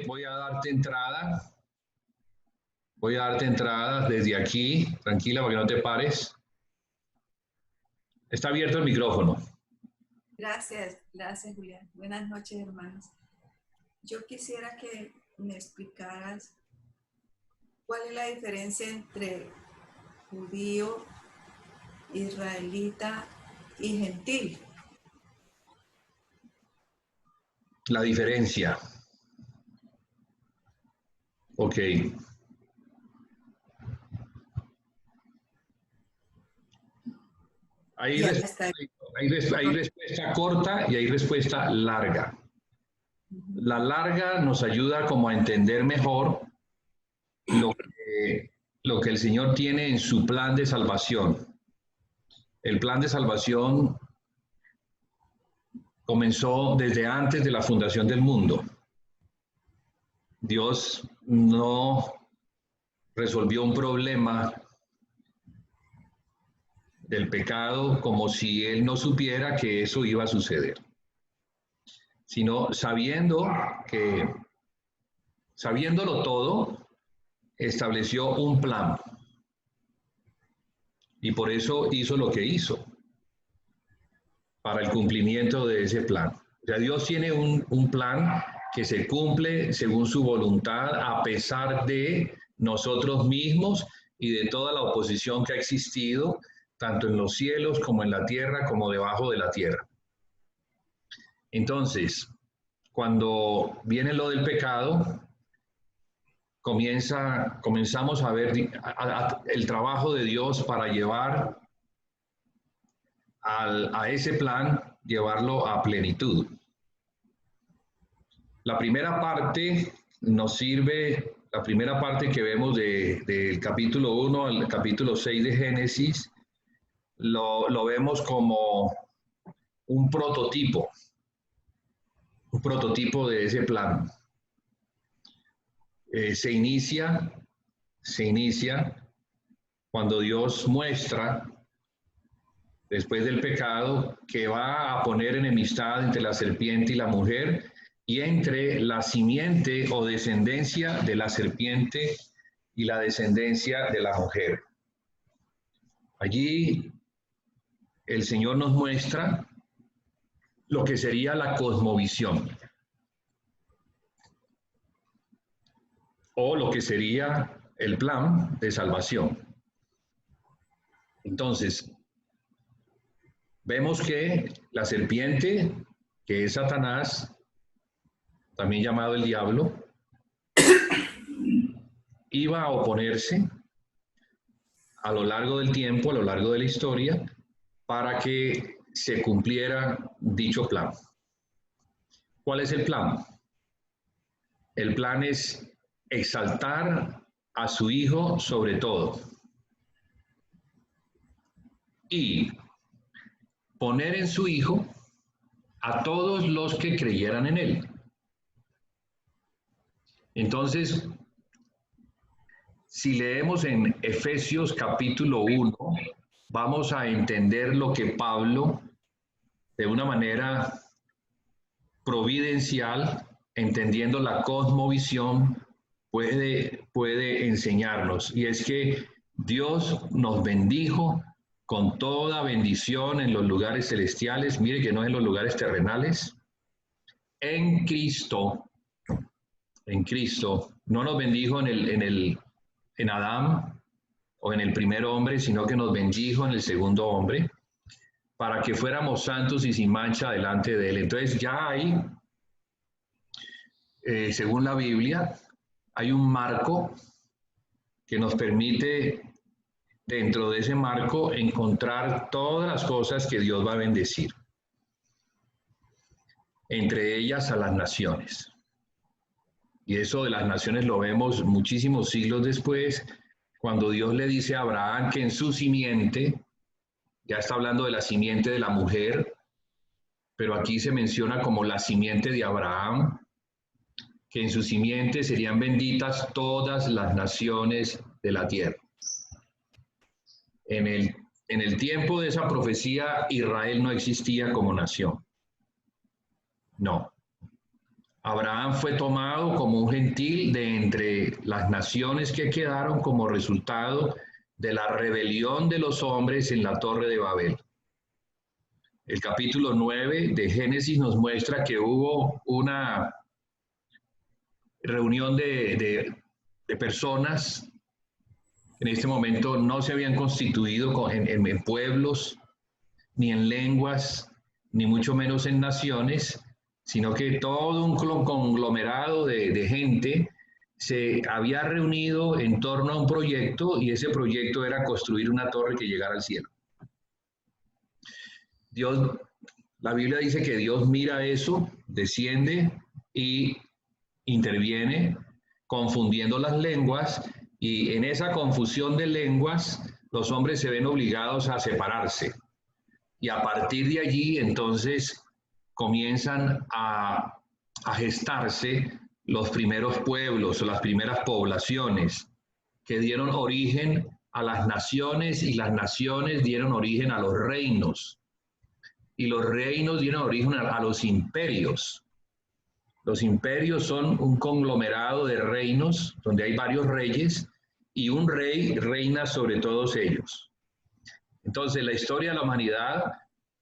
voy a darte entrada. Voy a darte entrada desde aquí, tranquila, para que no te pares. Está abierto el micrófono. Gracias, Julián. Buenas noches, hermanos. Yo quisiera que me explicaras cuál es la diferencia entre judío, israelita y gentil. La diferencia. Ok. Hay respuesta corta y hay respuesta larga. La larga nos ayuda como a entender mejor lo que el Señor tiene en su plan de salvación. El plan de salvación comenzó desde antes de la fundación del mundo. Dios no resolvió un problema del pecado como si Él no supiera que eso iba a suceder, sino sabiéndolo todo, estableció un plan. Y por eso hizo lo que hizo, para el cumplimiento de ese plan. O sea, Dios tiene un plan que se cumple según su voluntad, a pesar de nosotros mismos y de toda la oposición que ha existido, tanto en los cielos como en la tierra, como debajo de la tierra. Entonces, cuando viene lo del pecado, comenzamos a ver el trabajo de Dios para llevar a ese plan, llevarlo a plenitud. La primera parte nos sirve, la primera parte que vemos del capítulo 1 al capítulo 6 de Génesis, lo vemos como un prototipo de ese plan. Se inicia cuando Dios muestra, después del pecado, que va a poner enemistad entre la serpiente y la mujer, y entre la simiente o descendencia de la serpiente y la descendencia de la mujer. Allí el Señor nos muestra lo que sería la cosmovisión, o lo que sería el plan de salvación. Entonces, vemos que la serpiente, que es Satanás, también llamado el diablo, iba a oponerse a lo largo del tiempo, a lo largo de la historia, para que se cumpliera dicho plan. ¿Cuál es el plan? El plan es exaltar a su Hijo sobre todo y poner en su Hijo a todos los que creyeran en Él. Entonces, si leemos en Efesios capítulo 1, vamos a entender lo que Pablo, de una manera providencial, entendiendo la cosmovisión, puede enseñarnos. Y es que Dios nos bendijo con toda bendición en los lugares celestiales, mire que no en los lugares terrenales, en Cristo. En Cristo. No nos bendijo en Adán o en el primer hombre, sino que nos bendijo en el segundo hombre, para que fuéramos santos y sin mancha delante de Él. Entonces ya hay, según la Biblia, hay un marco que nos permite, dentro de ese marco, encontrar todas las cosas que Dios va a bendecir, entre ellas a las naciones. Y eso de las naciones lo vemos muchísimos siglos después, cuando Dios le dice a Abraham que en su simiente, ya está hablando de la simiente de la mujer, pero aquí se menciona como la simiente de Abraham, que en su simiente serían benditas todas las naciones de la tierra. En el tiempo de esa profecía, Israel no existía como nación. No. Abraham fue tomado como un gentil de entre las naciones que quedaron como resultado de la rebelión de los hombres en la Torre de Babel. El capítulo 9 de Génesis nos muestra que hubo una reunión de personas que en este momento no se habían constituido en pueblos, ni en lenguas, ni mucho menos en naciones, sino que todo un conglomerado de gente se había reunido en torno a un proyecto, y ese proyecto era construir una torre que llegara al cielo. Dios, la Biblia dice que Dios mira eso, desciende y interviene confundiendo las lenguas, y en esa confusión de lenguas los hombres se ven obligados a separarse. Y a partir de allí, entonces, comienzan a gestarse los primeros pueblos o las primeras poblaciones que dieron origen a las naciones, y las naciones dieron origen a los reinos. Y los reinos dieron origen a los imperios. Los imperios son un conglomerado de reinos donde hay varios reyes, y un rey reina sobre todos ellos. Entonces, la historia de la humanidad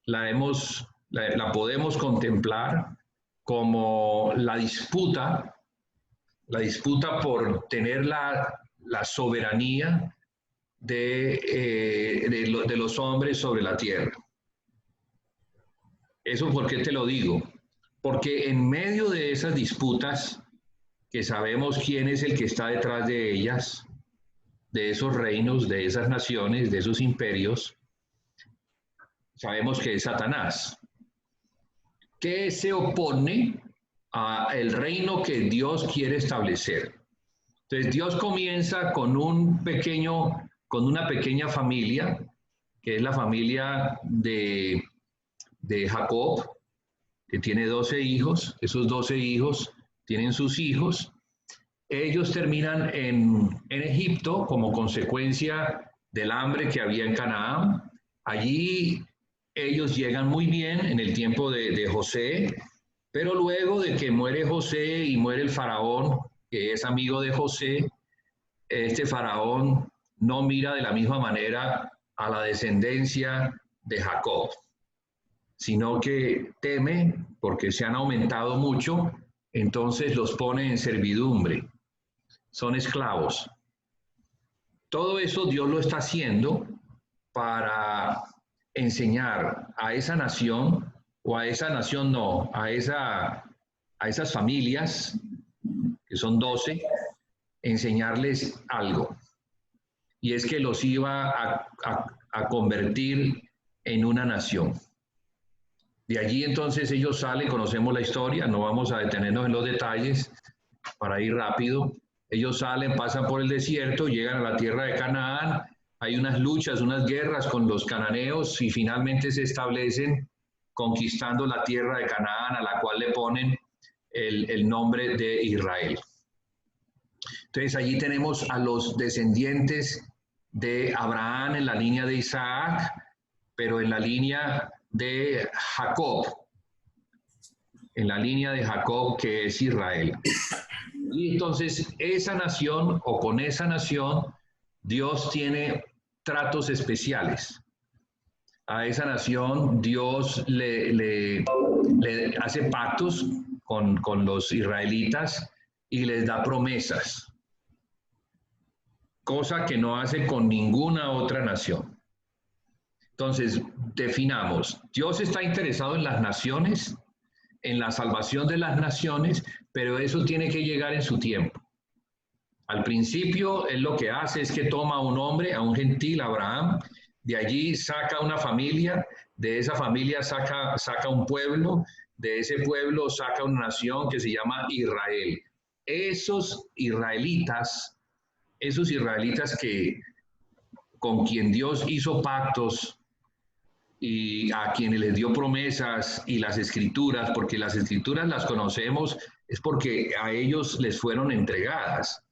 la podemos contemplar como la disputa por tener la soberanía de los hombres sobre la tierra. ¿Eso por qué te lo digo? Porque en medio de esas disputas, que sabemos quién es el que está detrás de ellas, de esos reinos, de esas naciones, de esos imperios, sabemos que es Satanás, que se opone al reino que Dios quiere establecer. Entonces Dios comienza con una pequeña familia, que es la familia de Jacob, que tiene 12 hijos. Esos 12 hijos tienen sus hijos. Ellos terminan en Egipto como consecuencia del hambre que había en Canaán. Allí ellos llegan muy bien en el tiempo de José, pero luego de que muere José y muere el faraón, que es amigo de José, este faraón no mira de la misma manera a la descendencia de Jacob, sino que teme porque se han aumentado mucho, entonces los pone en servidumbre, son esclavos. Todo eso Dios lo está haciendo para enseñar a esa nación, o a esa nación no, a esas familias, que son 12, enseñarles algo. Y es que los iba a convertir en una nación. De allí entonces ellos salen, conocemos la historia, no vamos a detenernos en los detalles para ir rápido. Ellos salen, pasan por el desierto, llegan a la tierra de Canaán, hay unas luchas, unas guerras con los cananeos, y finalmente se establecen conquistando la tierra de Canaán, a la cual le ponen el nombre de Israel. Entonces allí tenemos a los descendientes de Abraham en la línea de Isaac, pero en la línea de Jacob, que es Israel. Y entonces esa nación, o con esa nación, Dios tiene tratos especiales. A esa nación Dios le hace pactos con los israelitas y les da promesas, cosa que no hace con ninguna otra nación. Entonces, definamos, Dios está interesado en las naciones, en la salvación de las naciones, pero eso tiene que llegar en su tiempo. Al principio, Él lo que hace es que toma a un hombre, a un gentil, Abraham, de allí saca una familia, de esa familia saca un pueblo, de ese pueblo saca una nación que se llama Israel. Esos israelitas que con quien Dios hizo pactos y a quienes les dio promesas, y las escrituras, porque las escrituras las conocemos, es porque a ellos les fueron entregadas.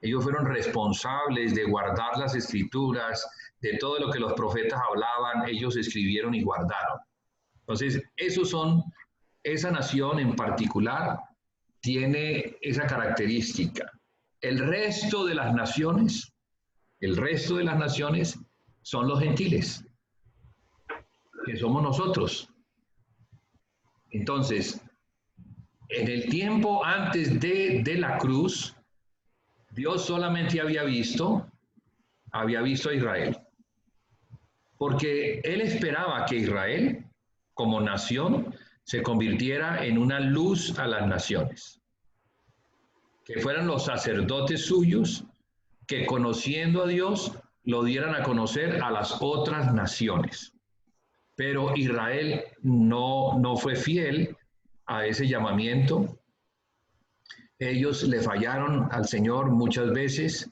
Ellos fueron responsables de guardar las escrituras, de todo lo que los profetas hablaban, ellos escribieron y guardaron. Entonces, esa nación en particular tiene esa característica. El resto de las naciones son los gentiles, que somos nosotros. Entonces, en el tiempo antes de la cruz, Dios solamente había visto a Israel, porque Él esperaba que Israel, como nación, se convirtiera en una luz a las naciones, que fueran los sacerdotes suyos, que conociendo a Dios, lo dieran a conocer a las otras naciones. Pero Israel no fue fiel a ese llamamiento. Ellos le fallaron al Señor muchas veces,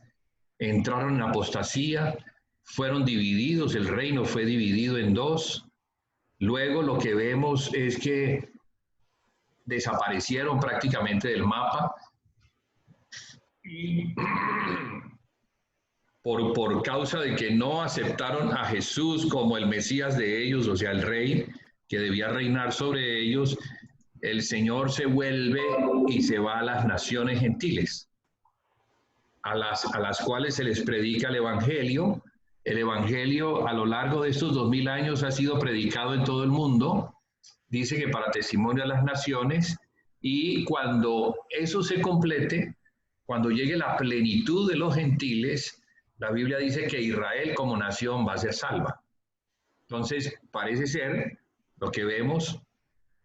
entraron en apostasía, fueron divididos, el reino fue dividido en dos. Luego lo que vemos es que desaparecieron prácticamente del mapa y por causa de que no aceptaron a Jesús como el Mesías de ellos, o sea, el rey que debía reinar sobre ellos, el Señor se vuelve y se va a las naciones gentiles, a las cuales se les predica el Evangelio. El Evangelio a lo largo de estos 2000 años ha sido predicado en todo el mundo, dice que para testimonio a las naciones, y cuando eso se complete, cuando llegue la plenitud de los gentiles, la Biblia dice que Israel como nación va a ser salva. Entonces, parece ser lo que vemos,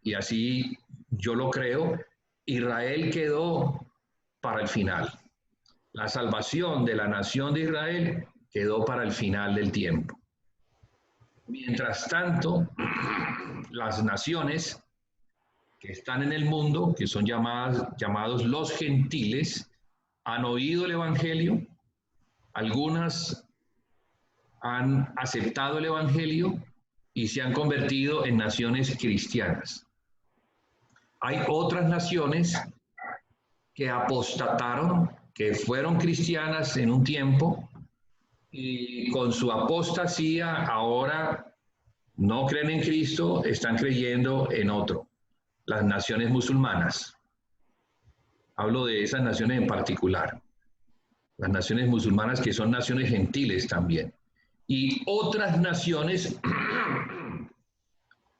y así yo lo creo, Israel quedó para el final. La salvación de la nación de Israel quedó para el final del tiempo. Mientras tanto, las naciones que están en el mundo, que son llamados los gentiles, han oído el Evangelio, algunas han aceptado el Evangelio y se han convertido en naciones cristianas. Hay otras naciones que apostataron, que fueron cristianas en un tiempo y con su apostasía ahora no creen en Cristo, están creyendo en otro, las naciones musulmanas. Hablo de esas naciones en particular, las naciones musulmanas que son naciones gentiles también. Y otras naciones,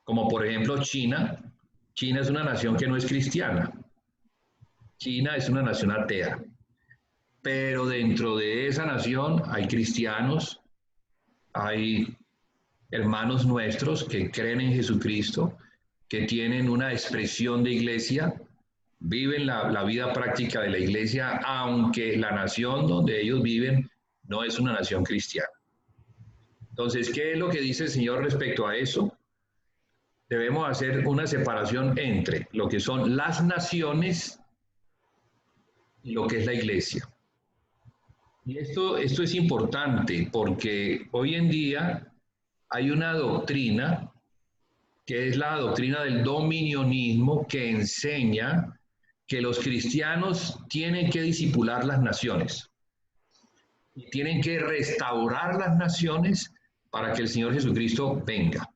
como por ejemplo China. China es una nación que no es cristiana. China es una nación atea. Pero dentro de esa nación hay cristianos, hay hermanos nuestros que creen en Jesucristo, que tienen una expresión de iglesia, viven la vida práctica de la iglesia, aunque la nación donde ellos viven no es una nación cristiana. Entonces, ¿qué es lo que dice el Señor respecto a eso? Debemos hacer una separación entre lo que son las naciones y lo que es la iglesia. Y esto es importante porque hoy en día hay una doctrina que es la doctrina del dominionismo, que enseña que los cristianos tienen que discipular las naciones y tienen que restaurar las naciones para que el Señor Jesucristo venga.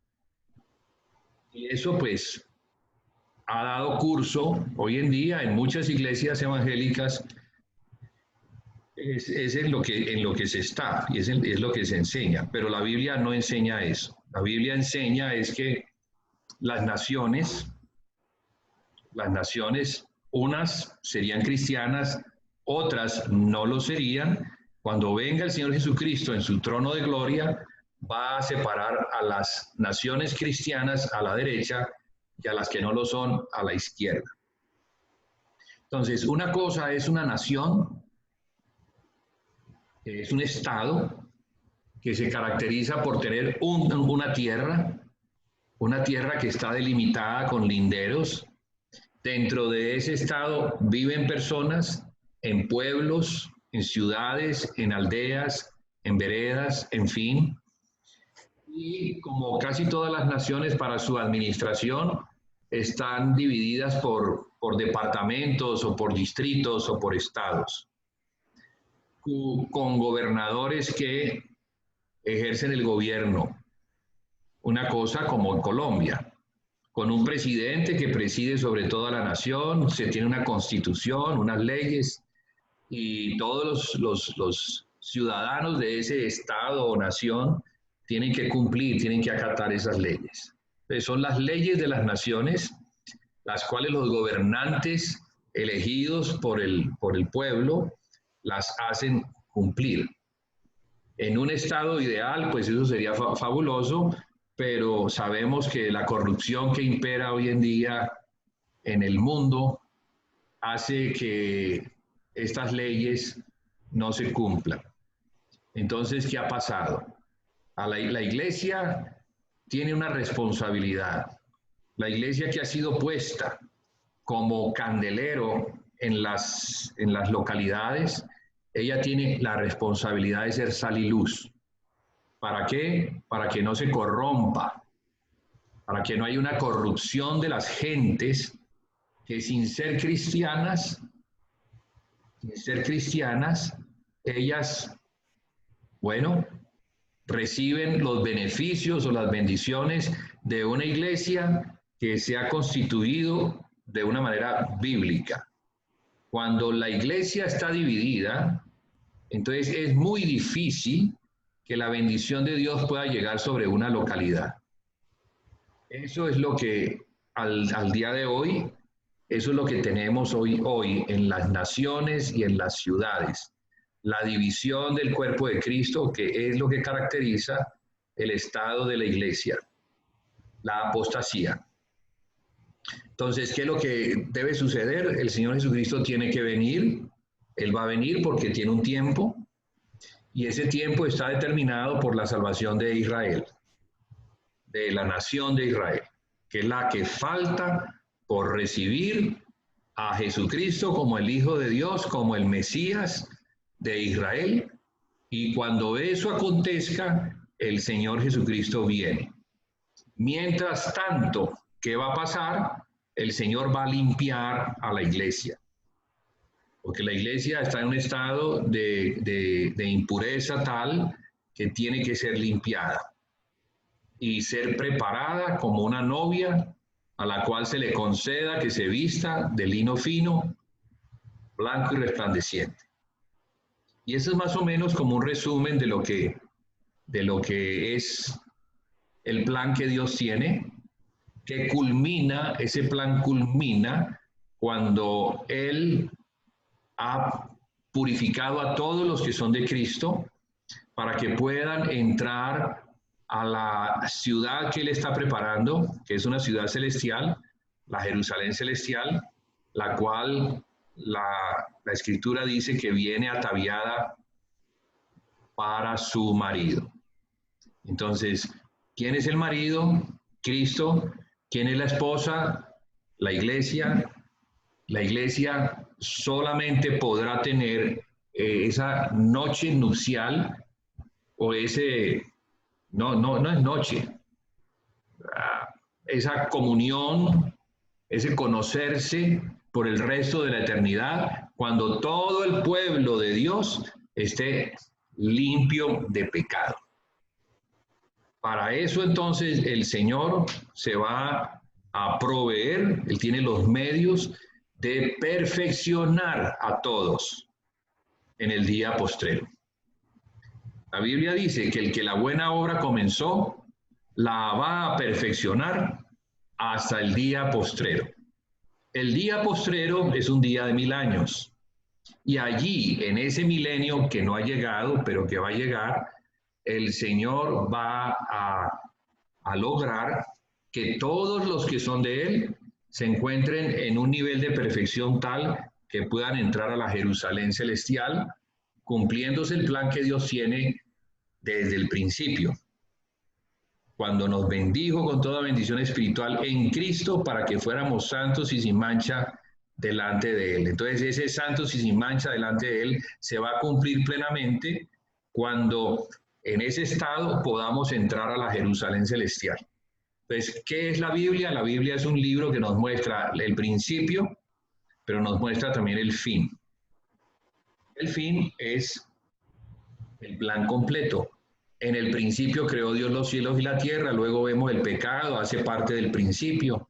Y eso pues ha dado curso hoy en día en muchas iglesias evangélicas, es en lo que se está y es lo que se enseña, pero la Biblia no enseña eso. La Biblia enseña es que las naciones, unas serían cristianas, otras no lo serían. Cuando venga el Señor Jesucristo en su trono de gloria, va a separar a las naciones cristianas a la derecha y a las que no lo son a la izquierda. Entonces, una cosa es una nación, es un estado que se caracteriza por tener una tierra que está delimitada con linderos. Dentro de ese estado viven personas en pueblos, en ciudades, en aldeas, en veredas, en fin. Y como casi todas las naciones, para su administración están divididas por departamentos o por distritos o por estados, con gobernadores que ejercen el gobierno. Una cosa como en Colombia. con un presidente que preside sobre toda la nación, se tiene una constitución, unas leyes, y todos los ciudadanos de ese estado o nación tienen que cumplir, tienen que acatar esas leyes. Entonces, son las leyes de las naciones, las cuales los gobernantes elegidos por el pueblo las hacen cumplir. En un estado ideal, pues eso sería fabuloso, pero sabemos que la corrupción que impera hoy en día en el mundo hace que estas leyes no se cumplan. Entonces, ¿qué ha pasado? La iglesia tiene una responsabilidad. La iglesia que ha sido puesta como candelero en las localidades, ella tiene la responsabilidad de ser sal y luz. ¿Para qué? Para que no se corrompa, para que no haya una corrupción de las gentes que sin ser cristianas, ellas, bueno, reciben los beneficios o las bendiciones de una iglesia que se ha constituido de una manera bíblica. Cuando la iglesia está dividida, entonces es muy difícil que la bendición de Dios pueda llegar sobre una localidad. Eso es lo que al día de hoy, eso es lo que tenemos hoy en las naciones y en las ciudades. La división del cuerpo de Cristo, que es lo que caracteriza el estado de la iglesia, la apostasía. Entonces, ¿qué es lo que debe suceder? El Señor Jesucristo tiene que venir, Él va a venir porque tiene un tiempo, y ese tiempo está determinado por la salvación de Israel, de la nación de Israel, que es la que falta por recibir a Jesucristo como el Hijo de Dios, como el Mesías de Israel, y cuando eso acontezca, el Señor Jesucristo viene. Mientras tanto, ¿qué va a pasar? El Señor va a limpiar a la iglesia, porque la iglesia está en un estado de impureza tal que tiene que ser limpiada y ser preparada como una novia a la cual se le conceda que se vista de lino fino, blanco y resplandeciente. Y eso es más o menos como un resumen de lo que es el plan que Dios tiene, que culmina, ese plan culmina cuando Él ha purificado a todos los que son de Cristo para que puedan entrar a la ciudad que Él está preparando, que es una ciudad celestial, la Jerusalén celestial, la cual la Escritura dice que viene ataviada para su marido. Entonces, ¿quién es el marido? Cristo. ¿Quién es la esposa? La iglesia. La iglesia solamente podrá tener esa noche nupcial o ese, no es noche, esa comunión, ese conocerse por el resto de la eternidad, cuando todo el pueblo de Dios esté limpio de pecado. Para eso entonces el Señor se va a proveer, Él tiene los medios de perfeccionar a todos en el día postrero. La Biblia dice que el que la buena obra comenzó, la va a perfeccionar hasta el día postrero. El día postrero es un día de 1000 años. Y allí, en ese milenio que no ha llegado, pero que va a llegar, el Señor va a lograr que todos los que son de Él se encuentren en un nivel de perfección tal que puedan entrar a la Jerusalén celestial, cumpliéndose el plan que Dios tiene desde el principio, cuando nos bendijo con toda bendición espiritual en Cristo para que fuéramos santos y sin mancha delante de Él. Entonces, ese santos y sin mancha delante de Él se va a cumplir plenamente cuando en ese estado podamos entrar a la Jerusalén celestial. Entonces, ¿qué es la Biblia? La Biblia es un libro que nos muestra el principio, pero nos muestra también el fin. El fin es el plan completo, En el principio creó Dios los cielos y la tierra, luego vemos el pecado, hace parte del principio,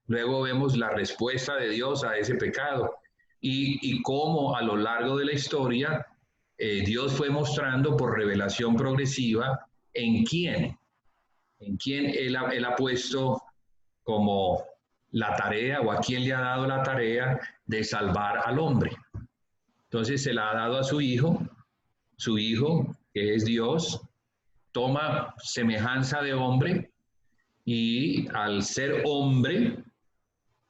luego vemos la respuesta de Dios a ese pecado y cómo a lo largo de la historia Dios fue mostrando por revelación progresiva en quién Él ha puesto como la tarea o a quién le ha dado la tarea de salvar al hombre. Entonces se la ha dado a su hijo, que es Dios, toma semejanza de hombre y al ser hombre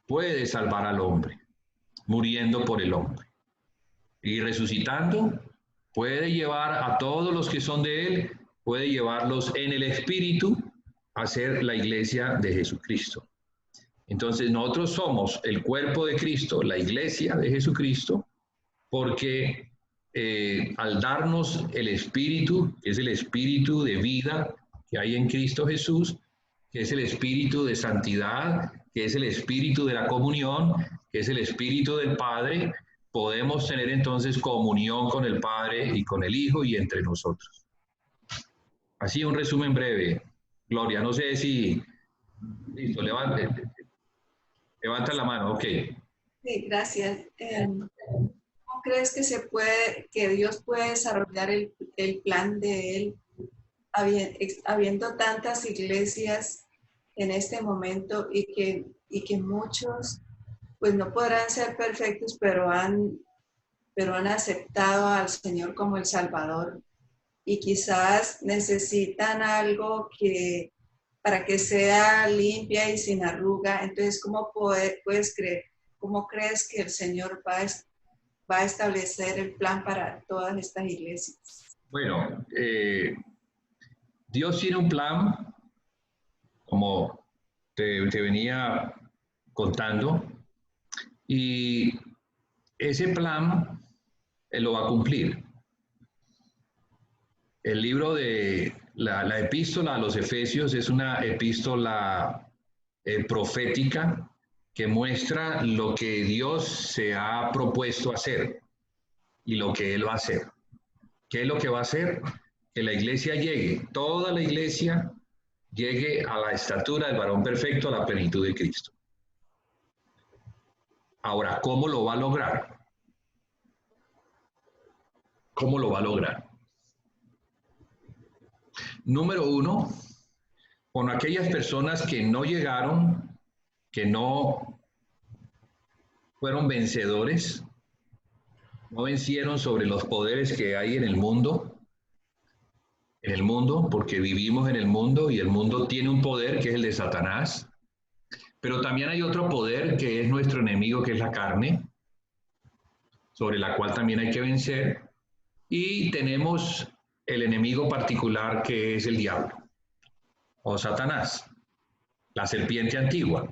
puede salvar al hombre, muriendo por el hombre. Y resucitando puede llevar a todos los que son de él, puede llevarlos en el espíritu a ser la iglesia de Jesucristo. Entonces nosotros somos el cuerpo de Cristo, la iglesia de Jesucristo, porque al darnos el espíritu, que es el espíritu de vida que hay en Cristo Jesús, que es el espíritu de santidad, que es el espíritu de la comunión, que es el espíritu del Padre, podemos tener entonces comunión con el Padre y con el Hijo y entre nosotros. Así un resumen breve. Gloria, no sé si... Listo, levanta la mano, ok. Sí, gracias. ¿Cómo crees que Dios puede desarrollar el plan de Él habiendo tantas iglesias en este momento y que muchos pues no podrán ser perfectos, pero han aceptado al Señor como el Salvador y quizás necesitan algo para que sea limpia y sin arruga? Entonces, ¿cómo crees que el Señor va a establecer el plan para todas estas iglesias? Bueno, Dios tiene un plan, como te venía contando, y ese plan Él lo va a cumplir. El libro de la epístola a los Efesios es una epístola profética que muestra lo que Dios se ha propuesto hacer y lo que Él va a hacer. ¿Qué es lo que va a hacer? Que la iglesia llegue, toda la iglesia llegue a la estatura del varón perfecto, a la plenitud de Cristo. Ahora, ¿cómo lo va a lograr? ¿Cómo lo va a lograr? Número uno, con aquellas personas que no llegaron, que no fueron vencedores, no vencieron sobre los poderes que hay en el mundo, porque vivimos en el mundo y el mundo tiene un poder que es el de Satanás, pero también hay otro poder que es nuestro enemigo, que es la carne, sobre la cual también hay que vencer, y tenemos el enemigo particular que es el diablo o Satanás, la serpiente antigua.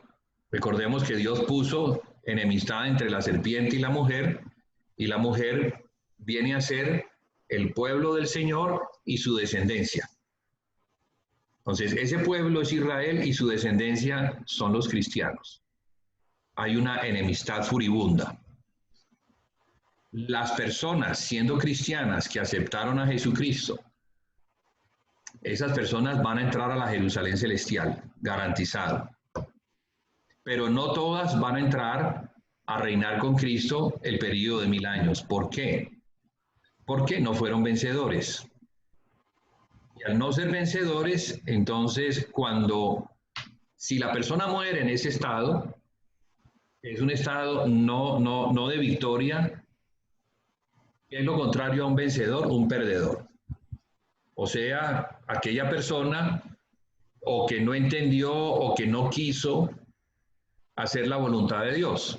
Recordemos que Dios puso enemistad entre la serpiente y la mujer viene a ser el pueblo del Señor y su descendencia. Entonces, ese pueblo es Israel y su descendencia son los cristianos. Hay una enemistad furibunda. Las personas, siendo cristianas, que aceptaron a Jesucristo, esas personas van a entrar a la Jerusalén celestial, garantizado. Pero no todas van a entrar a reinar con Cristo el periodo de 1000 años. ¿Por qué? Porque no fueron vencedores. Y al no ser vencedores, entonces si la persona muere en ese estado, es un estado no de victoria, es lo contrario a un vencedor, un perdedor. O sea, aquella persona o que no entendió o que no quiso hacer la voluntad de Dios.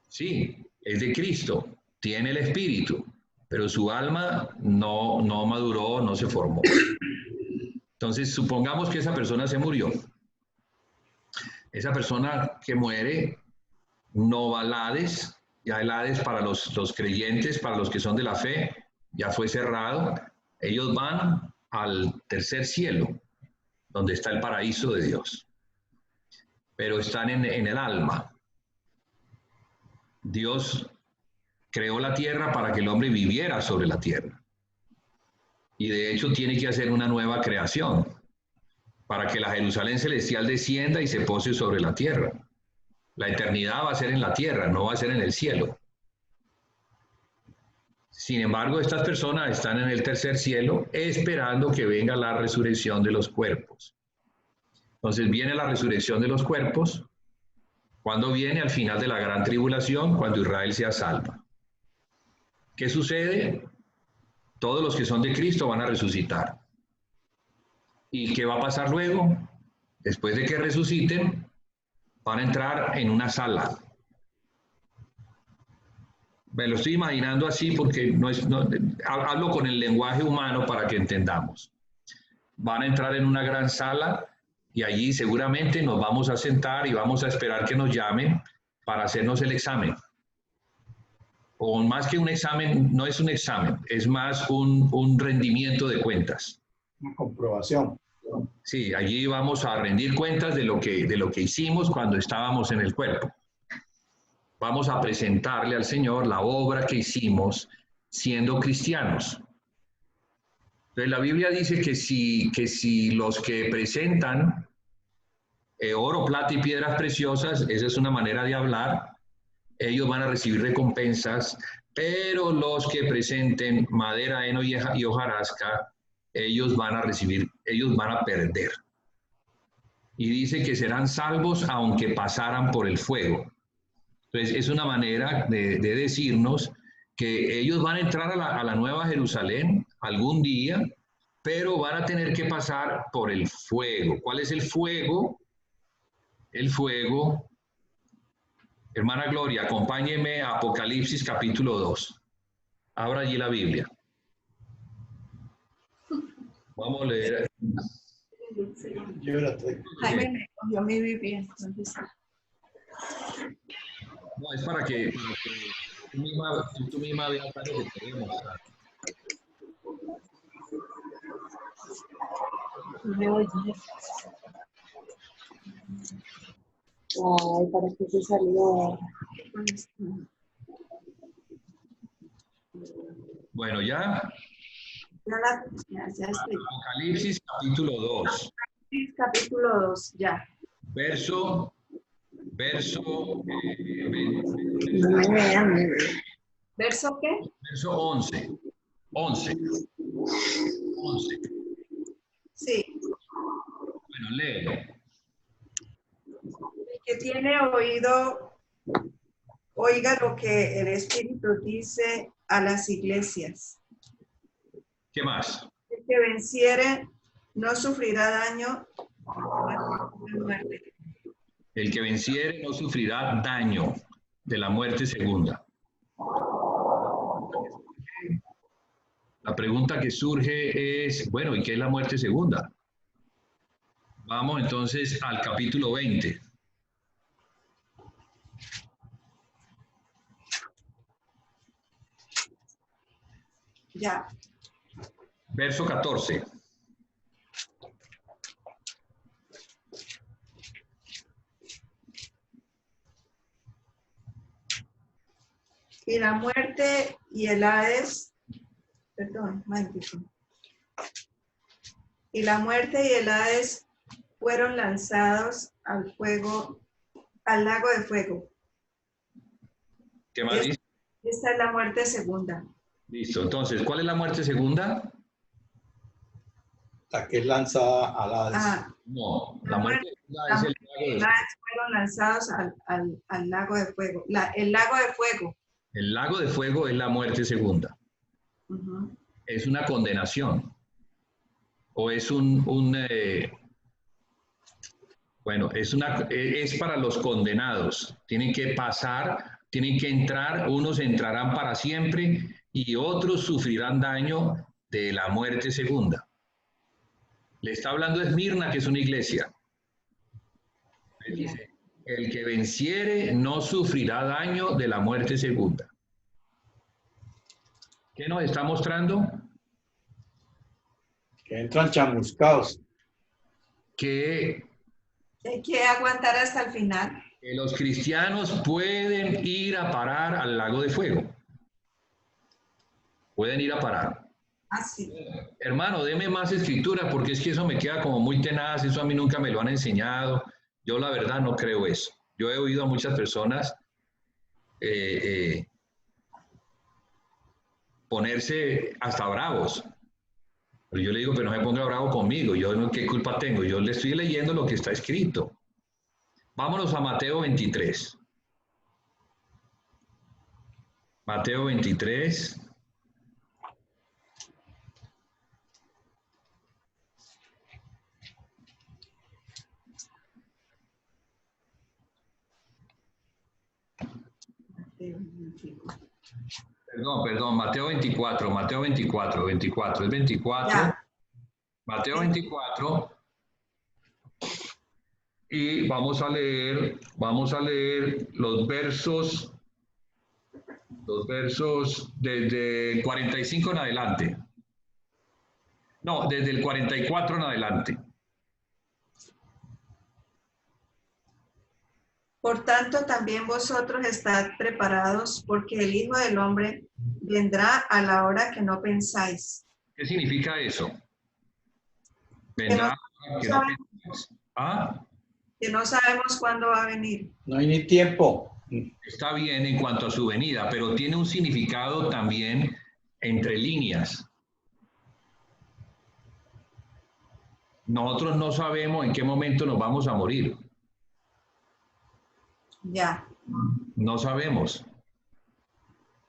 Sí, es de Cristo, tiene el Espíritu, pero su alma no maduró, no se formó. Entonces, supongamos que esa persona se murió. Esa persona que muere no va al Hades, ya el Hades para los creyentes, para los que son de la fe, ya fue cerrado. Ellos van al tercer cielo, donde está el paraíso de Dios. Pero están en el alma. Dios creó la tierra para que el hombre viviera sobre la tierra. y de hecho tiene que hacer una nueva creación para que la Jerusalén celestial descienda y se pose sobre la tierra. La eternidad va a ser en la tierra, no va a ser en el cielo. Sin embargo, estas personas están en el tercer cielo esperando que venga la resurrección de los cuerpos. Entonces viene la resurrección de los cuerpos. ¿Cuándo viene? Al final de la gran tribulación, cuando Israel sea salva. ¿Qué sucede? Todos los que son de Cristo van a resucitar. ¿Y qué va a pasar luego? Después de que resuciten, van a entrar en una sala. Me lo estoy imaginando así porque hablo con el lenguaje humano para que entendamos. Van a entrar en una gran sala y allí seguramente nos vamos a sentar y vamos a esperar que nos llamen para hacernos el examen. O más que un examen, no es un examen, es más un rendimiento de cuentas. Una comprobación. Sí, allí vamos a rendir cuentas de lo que hicimos cuando estábamos en el cuerpo. Vamos a presentarle al Señor la obra que hicimos siendo cristianos. Entonces la Biblia dice que si los que presentan oro, plata y piedras preciosas, esa es una manera de hablar, ellos van a recibir recompensas, pero los que presenten madera, heno y hojarasca, ellos van a perder. Y dice que serán salvos aunque pasaran por el fuego. Entonces es una manera de decirnos que ellos van a entrar a la Nueva Jerusalén algún día, pero van a tener que pasar por el fuego. ¿Cuál es el fuego? El fuego, hermana Gloria, acompáñeme a Apocalipsis capítulo 2. Abra allí la Biblia. Vamos a leer. Jaime me cogió mi Biblia. ¿Dónde está? No, es para que tú misma veas lo que te voy a mostrar. Ay, ¿para qué se salió? Bueno, ya. Ya estoy. Apocalipsis capítulo 2. Capítulo 2, ya. Verso No me vean. ¿Verso qué? Verso 11. 11. Sí. Bueno, léelo. El que tiene oído, oiga lo que el Espíritu dice a las iglesias. ¿Qué más? El que venciere no sufrirá daño de muerte. El que venciere no sufrirá daño de la muerte segunda. La pregunta que surge es, bueno, ¿y qué es la muerte segunda? Vamos entonces al capítulo 20. Ya. Verso 14. Y la muerte y el Hades, perdón, maldito. Y la muerte y el Hades fueron lanzados al fuego, al lago de fuego. ¿Qué más dice? Esta es la muerte segunda. Listo. Entonces, ¿cuál es la muerte segunda? La que es lanzada al Hades. Ah, No, la muerte segunda es el lago de fuego. fueron lanzados al lago de fuego. El lago de fuego. El lago de fuego es la muerte segunda. Uh-huh. Es una condenación. O es bueno, es para los condenados. Tienen que pasar, tienen que entrar, unos entrarán para siempre y otros sufrirán daño de la muerte segunda. Le está hablando Esmirna, que es una iglesia. Dice, el que venciere no sufrirá daño de la muerte segunda. ¿Qué nos está mostrando? Que entran chamuscados. Que Hay que aguantar hasta el final. los cristianos pueden ir a parar al lago de fuego. Pueden ir a parar. Ah, sí. Hermano, deme más escritura porque es que eso me queda como muy tenaz, eso a mí nunca me lo han enseñado. Yo la verdad no creo eso. Yo he oído a muchas personas eh, ponerse hasta bravos. Pero yo le digo, pero no me ponga bravo conmigo, yo qué culpa tengo, yo le estoy leyendo lo que está escrito. Vámonos a Mateo 23. Mateo 23. Perdón, Mateo 24, Mateo 24, 24, es 24, Ya. Mateo Sí. 24, y vamos a leer los versos desde el 45 en adelante. No, desde el 44 en adelante. Por tanto, también vosotros estad preparados, porque el Hijo del Hombre vendrá a la hora que no pensáis. ¿Qué significa eso? Que no, Vendrá, que no pensamos. ¿Ah? que no sabemos cuándo va a venir. No hay ni tiempo. Está bien en cuanto a su venida, pero tiene un significado también entre líneas. Nosotros no sabemos en qué momento nos vamos a morir. Ya. No sabemos.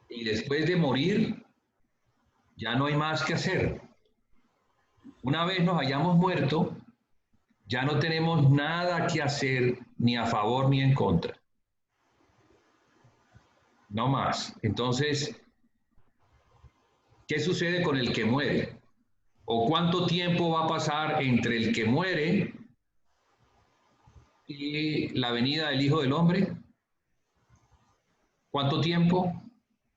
Y después de morir, ya no hay más que hacer. Una vez nos hayamos muerto, ya no tenemos nada que hacer ni a favor ni en contra. No más. Entonces, ¿qué sucede con el que muere? ¿O cuánto tiempo va a pasar entre el que muere y la venida del Hijo del Hombre? ¿Cuánto tiempo?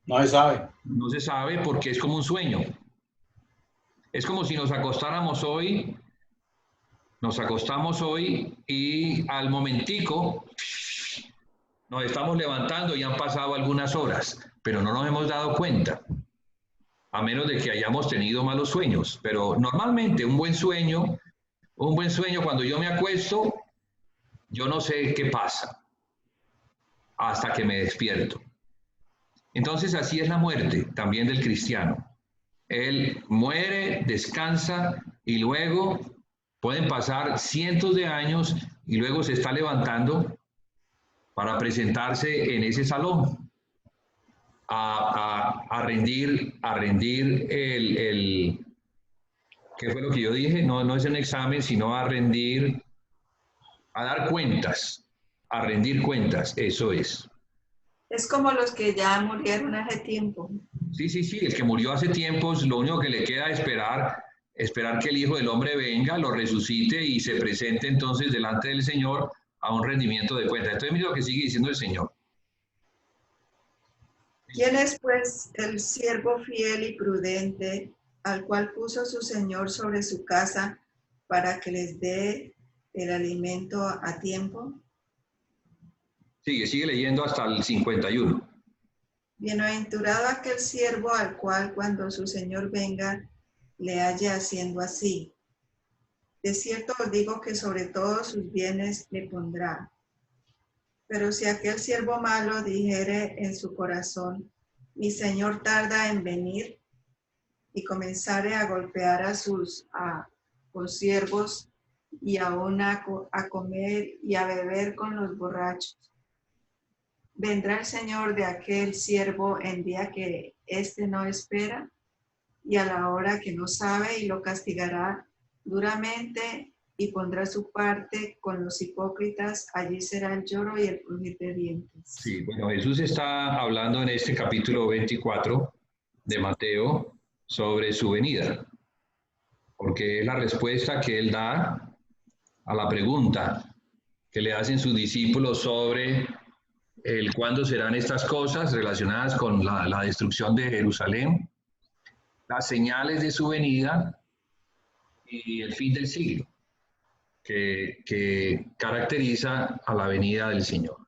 No se sabe. No se sabe porque es como un sueño. Es como si nos acostamos hoy y al momentico nos estamos levantando y han pasado algunas horas, pero no nos hemos dado cuenta, a menos de que hayamos tenido malos sueños. Pero normalmente un buen sueño cuando yo me acuesto, yo no sé qué pasa hasta que me despierto. Entonces así es la muerte también del cristiano. Él muere, descansa y luego pueden pasar cientos de años y luego se está levantando para presentarse en ese salón a rendir ¿qué fue lo que yo dije? No es un examen, sino a rendir, a dar cuentas, a rendir cuentas, eso es. Es como los que ya murieron hace tiempo. Sí, el que murió hace tiempos, lo único que le queda es esperar que el Hijo del Hombre venga, lo resucite y se presente entonces delante del Señor a un rendimiento de cuentas. Entonces mira lo que sigue diciendo el Señor. ¿Quién es pues el siervo fiel y prudente al cual puso su Señor sobre su casa para que les dé el alimento a tiempo? Sigue leyendo hasta el 51. Bienaventurado aquel siervo al cual cuando su Señor venga le halle haciendo así. De cierto os digo que sobre todos sus bienes le pondrá. Pero si aquel siervo malo dijere en su corazón, mi Señor tarda en venir, y comenzare a golpear a sus consiervos y aún a comer y a beber con los borrachos, vendrá el Señor de aquel siervo en día que éste no espera y a la hora que no sabe, y lo castigará duramente y pondrá su parte con los hipócritas. Allí será el lloro y el crujir de dientes. Sí, bueno, Jesús está hablando en este capítulo 24 de Mateo sobre su venida, porque es la respuesta que él da a la pregunta que le hacen sus discípulos sobre el cuándo serán estas cosas relacionadas con la destrucción de Jerusalén, las señales de su venida y el fin del siglo, que caracteriza a la venida del Señor.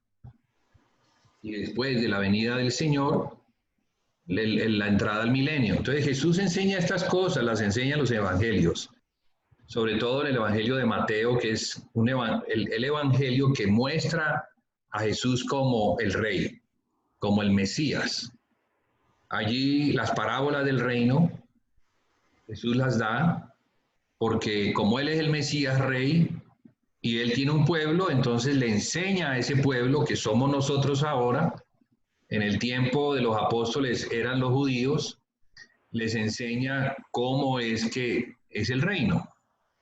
Y después de la venida del Señor, la entrada al milenio. Entonces Jesús enseña estas cosas, las enseña en los evangelios, sobre todo en el evangelio de Mateo, que es el evangelio que muestra a Jesús como el rey, como el Mesías. Allí las parábolas del reino, Jesús las da porque como Él es el Mesías rey y Él tiene un pueblo, entonces le enseña a ese pueblo que somos nosotros ahora. En el tiempo de los apóstoles eran los judíos, les enseña cómo es que es el reino.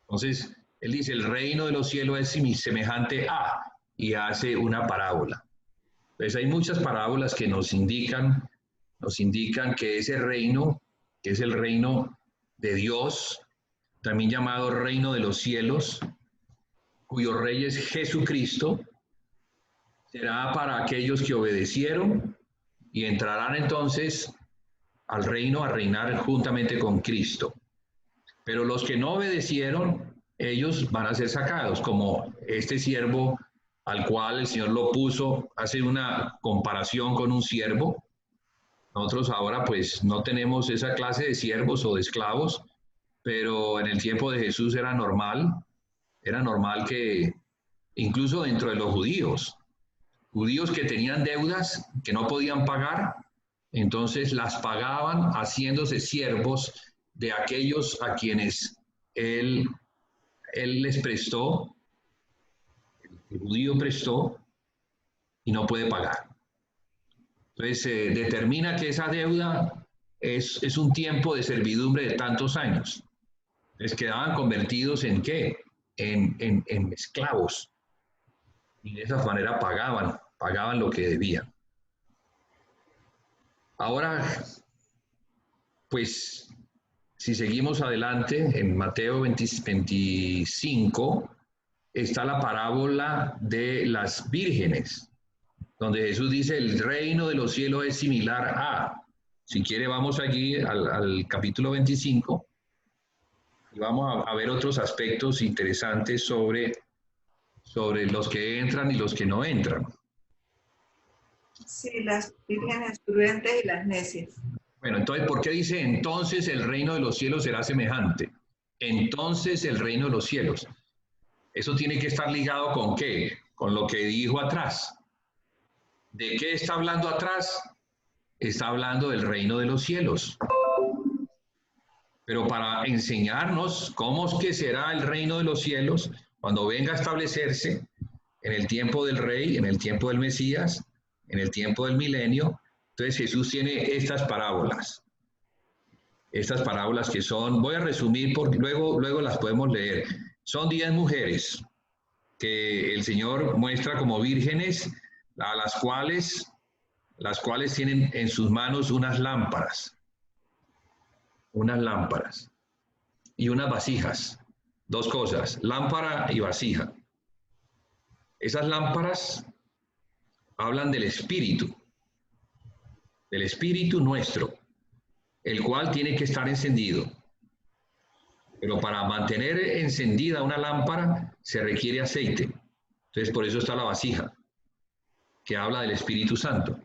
Entonces, Él dice, el reino de los cielos es semejante a, y hace una parábola. Entonces, hay muchas parábolas que nos indican que ese reino, que es el reino de Dios, también llamado reino de los cielos, cuyo rey es Jesucristo, será para aquellos que obedecieron y entrarán entonces al reino a reinar juntamente con Cristo. Pero los que no obedecieron, ellos van a ser sacados, como este siervo al cual el Señor lo puso, hace una comparación con un siervo. Nosotros ahora pues no tenemos esa clase de siervos o de esclavos, pero en el tiempo de Jesús era normal que incluso dentro de los judíos que tenían deudas que no podían pagar, entonces las pagaban haciéndose siervos de aquellos a quienes él les prestó, el judío prestó y no puede pagar. Entonces se determina que esa deuda es un tiempo de servidumbre de tantos años. Les quedaban convertidos en ¿qué? En esclavos. Y de esa manera pagaban lo que debían. Ahora, pues, si seguimos adelante, en Mateo 25 está la parábola de las vírgenes, donde Jesús dice, el reino de los cielos es similar a, si quiere vamos allí al capítulo 25, y vamos a ver otros aspectos interesantes sobre los que entran y los que no entran. Sí, las vírgenes prudentes y las necias. Bueno, entonces, ¿por qué dice entonces el reino de los cielos será semejante? Entonces el reino de los cielos. Eso tiene que estar ligado ¿con qué? Con lo que dijo atrás. ¿De qué está hablando atrás? Está hablando del reino de los cielos. Pero para enseñarnos cómo es que será el reino de los cielos cuando venga a establecerse en el tiempo del rey, en el tiempo del Mesías, en el tiempo del milenio, entonces Jesús tiene estas parábolas que son, voy a resumir porque luego las podemos leer. Son 10 mujeres que el Señor muestra como vírgenes, a las cuales tienen en sus manos unas lámparas y unas vasijas. Dos cosas, lámpara y vasija. Esas lámparas hablan del espíritu nuestro, el cual tiene que estar encendido. Pero para mantener encendida una lámpara se requiere aceite. Entonces por eso está la vasija, que habla del Espíritu Santo.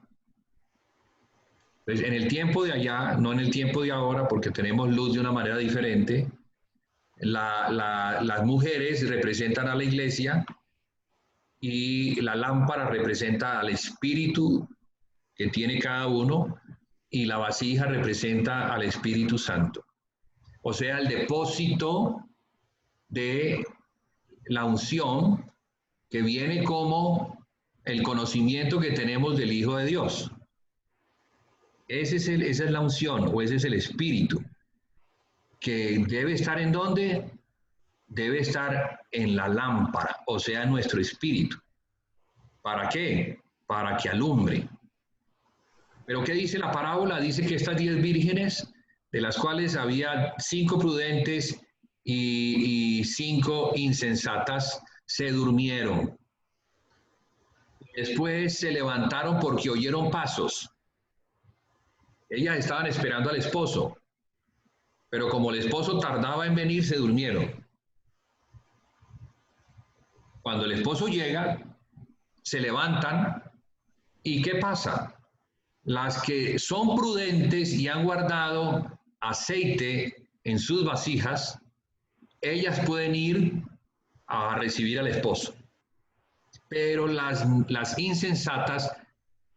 Entonces en el tiempo de allá, no en el tiempo de ahora, porque tenemos luz de una manera diferente, las mujeres representan a la iglesia y la lámpara representa al Espíritu que tiene cada uno y la vasija representa al Espíritu Santo. O sea, el depósito de la unción que viene como el conocimiento que tenemos del Hijo de Dios. Esa es la unción o ese es el Espíritu que debe estar ¿en dónde? Debe estar en la lámpara, o sea, en nuestro espíritu. ¿Para qué? Para que alumbre. Pero ¿qué dice la parábola? Dice que estas 10 vírgenes, de las cuales había 5 prudentes y 5 insensatas, se durmieron. Después se levantaron porque oyeron pasos. Ellas estaban esperando al esposo, pero como el esposo tardaba en venir, se durmieron. Cuando el esposo llega, se levantan, ¿y qué pasa? Las que son prudentes y han guardado aceite en sus vasijas, ellas pueden ir a recibir al esposo. Pero las insensatas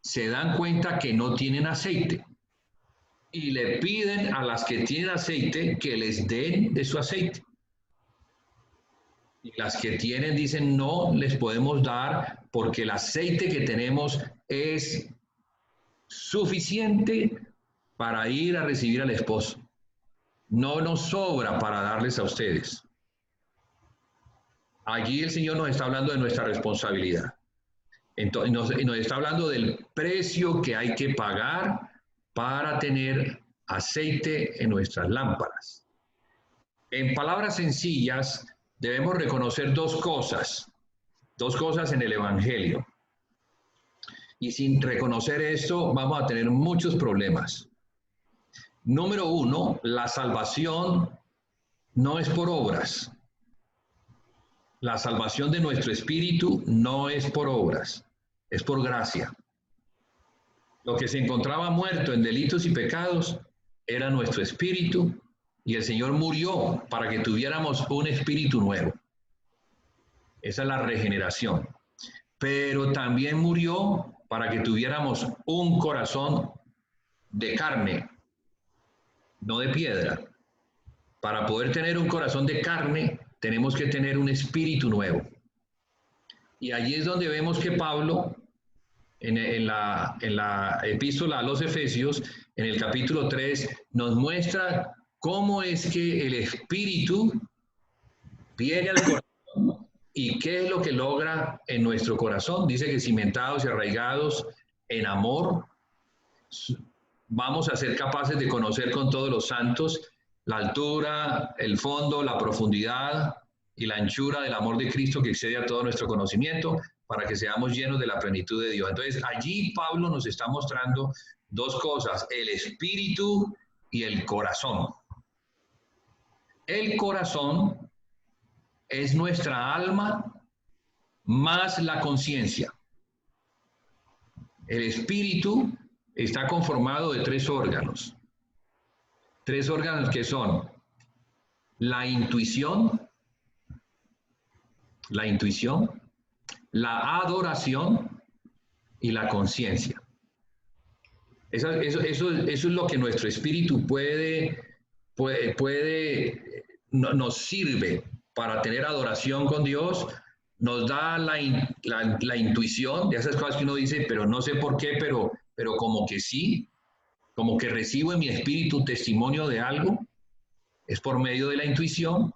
se dan cuenta que no tienen aceite y le piden a las que tienen aceite que les den de su aceite. Y las que tienen dicen, no les podemos dar porque el aceite que tenemos es suficiente para ir a recibir al esposo. No nos sobra para darles a ustedes. Allí el Señor nos está hablando de nuestra responsabilidad. Entonces, nos está hablando del precio que hay que pagar para tener aceite en nuestras lámparas. En palabras sencillas, debemos reconocer dos cosas en el Evangelio. Y sin reconocer esto, vamos a tener muchos problemas. Número uno, la salvación no es por obras. La salvación de nuestro espíritu no es por obras, es por gracia. Lo que se encontraba muerto en delitos y pecados era nuestro espíritu, y el Señor murió para que tuviéramos un espíritu nuevo. Esa es la regeneración. Pero también murió para que tuviéramos un corazón de carne, no de piedra. Para poder tener un corazón de carne, tenemos que tener un espíritu nuevo. Y allí es donde vemos que Pablo, en la epístola a los Efesios, en el capítulo 3, nos muestra cómo es que el espíritu viene al corazón y qué es lo que logra en nuestro corazón. Dice que cimentados y arraigados en amor, vamos a ser capaces de conocer con todos los santos la altura, el fondo, la profundidad y la anchura del amor de Cristo que excede a todo nuestro conocimiento, para que seamos llenos de la plenitud de Dios. Entonces, allí Pablo nos está mostrando dos cosas, el espíritu y el corazón. El corazón es nuestra alma más la conciencia. El espíritu está conformado de tres órganos. Tres órganos que son la intuición, la adoración y la conciencia. Eso es lo que nuestro espíritu nos sirve para tener adoración con Dios, nos da la intuición de esas cosas que uno dice, pero no sé por qué, pero como que sí, como que recibo en mi espíritu testimonio de algo, es por medio de la intuición,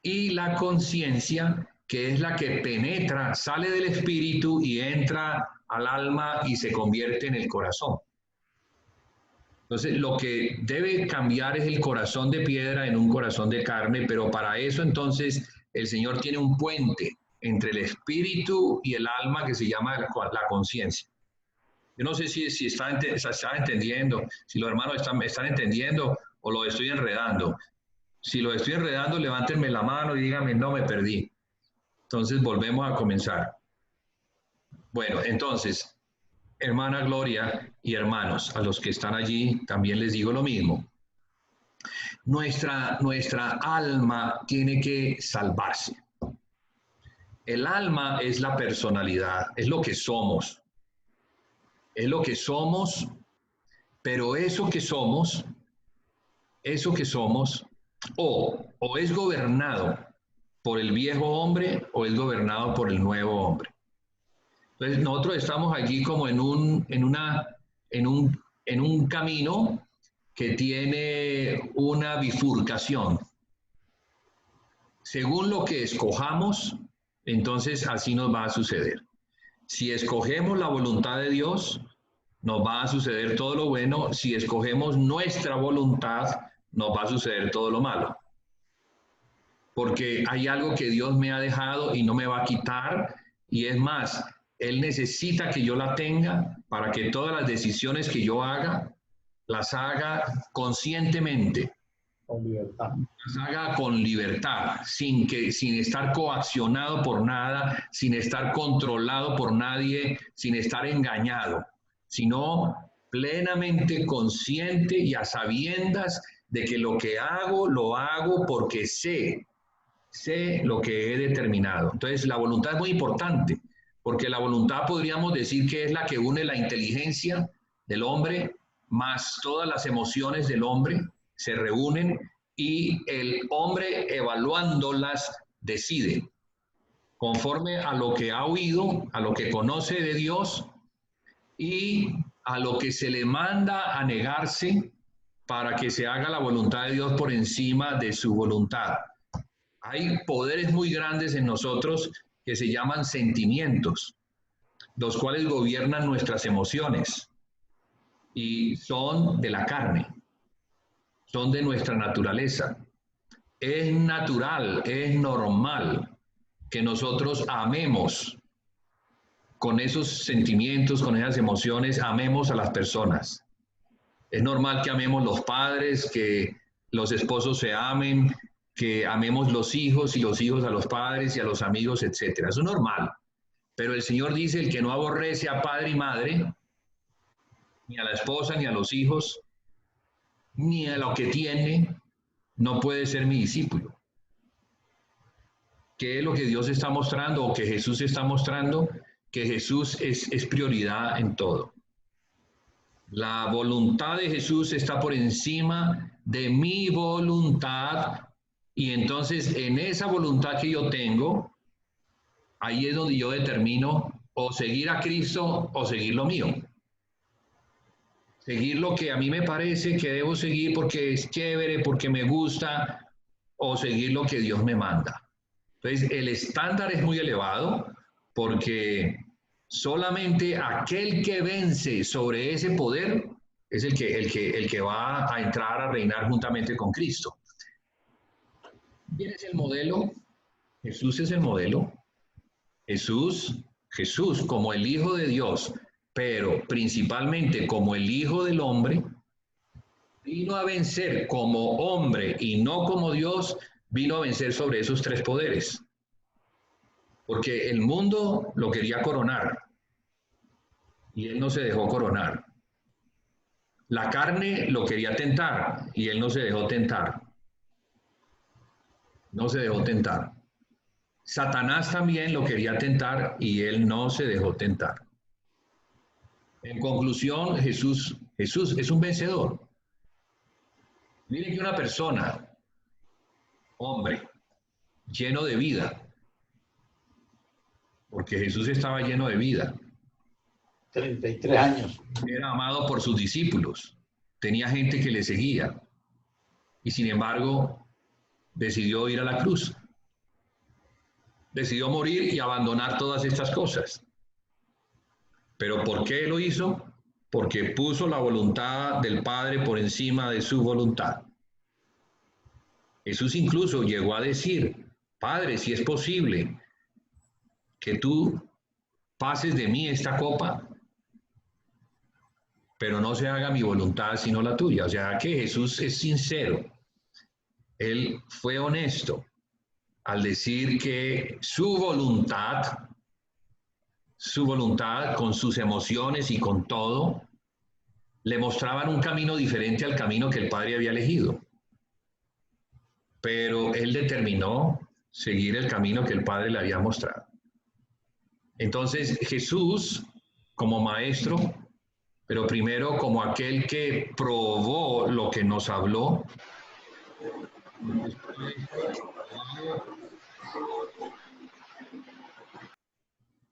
y la conciencia, que es la que penetra, sale del espíritu y entra al alma y se convierte en el corazón. Entonces, lo que debe cambiar es el corazón de piedra en un corazón de carne, pero para eso entonces el Señor tiene un puente entre el espíritu y el alma que se llama la conciencia. Yo no sé si están entendiendo, si los hermanos están entendiendo o lo estoy enredando. Si lo estoy enredando, levántenme la mano y díganme, no, me perdí. Entonces, volvemos a comenzar. Bueno, entonces, hermana Gloria y hermanos, a los que están allí también les digo lo mismo. Nuestra alma tiene que salvarse. El alma es la personalidad, es lo que somos. Es lo que somos, pero eso que somos, o es gobernado por el viejo hombre o es gobernado por el nuevo hombre. Entonces nosotros estamos allí como en un camino que tiene una bifurcación. Según lo que escojamos, entonces así nos va a suceder. Si escogemos la voluntad de Dios, nos va a suceder todo lo bueno. Si escogemos nuestra voluntad, nos va a suceder todo lo malo. Porque hay algo que Dios me ha dejado y no me va a quitar, y es más, Él necesita que yo la tenga para que todas las decisiones que yo haga, las haga conscientemente. Con libertad. Las haga con libertad, sin estar coaccionado por nada, sin estar controlado por nadie, sin estar engañado, sino plenamente consciente y a sabiendas de que lo que hago, lo hago porque sé lo que he determinado. Entonces, la voluntad es muy importante, porque la voluntad podríamos decir que es la que une la inteligencia del hombre más todas las emociones del hombre, se reúnen y el hombre evaluándolas decide conforme a lo que ha oído, a lo que conoce de Dios y a lo que se le manda a negarse para que se haga la voluntad de Dios por encima de su voluntad. Hay poderes muy grandes en nosotros que se llaman sentimientos, los cuales gobiernan nuestras emociones y son de la carne, son de nuestra naturaleza. Es natural, es normal que nosotros amemos con esos sentimientos, con esas emociones, amemos a las personas. Es normal que amemos los padres, que los esposos se amen, que amemos los hijos y los hijos a los padres y a los amigos, etc. Eso es normal. Pero el Señor dice, el que no aborrece a padre y madre, ni a la esposa, ni a los hijos, ni a lo que tiene, no puede ser mi discípulo. ¿Qué es lo que Dios está mostrando o que Jesús está mostrando? Que Jesús es prioridad en todo. La voluntad de Jesús está por encima de mi voluntad y entonces en esa voluntad que yo tengo, ahí es donde yo determino o seguir a Cristo o seguir lo mío. Seguir lo que a mí me parece que debo seguir porque es chévere, porque me gusta, o seguir lo que Dios me manda. Entonces, el estándar es muy elevado porque solamente aquel que vence sobre ese poder es el que va a entrar a reinar juntamente con Cristo. ¿Quién es el modelo? Jesús es el modelo. Jesús como el Hijo de Dios, pero principalmente como el Hijo del Hombre, vino a vencer como hombre y no como Dios, vino a vencer sobre esos tres poderes. Porque el mundo lo quería coronar y él no se dejó coronar. La carne lo quería tentar y él no se dejó tentar. No se dejó tentar. Satanás también lo quería tentar y él no se dejó tentar. En conclusión, Jesús es un vencedor. Miren que una persona, hombre, lleno de vida, porque Jesús estaba lleno de vida. 33 años. Era amado por sus discípulos, tenía gente que le seguía y sin embargo decidió ir a la cruz. Decidió morir y abandonar todas estas cosas. ¿Pero por qué lo hizo? Porque puso la voluntad del Padre por encima de su voluntad. Jesús incluso llegó a decir, Padre, si es posible que tú pases de mí esta copa, pero no se haga mi voluntad sino la tuya. O sea que Jesús es sincero. Él fue honesto al decir que su voluntad con sus emociones y con todo, le mostraban un camino diferente al camino que el Padre había elegido. Pero él determinó seguir el camino que el Padre le había mostrado. Entonces Jesús, como maestro, pero primero como aquel que probó lo que nos habló,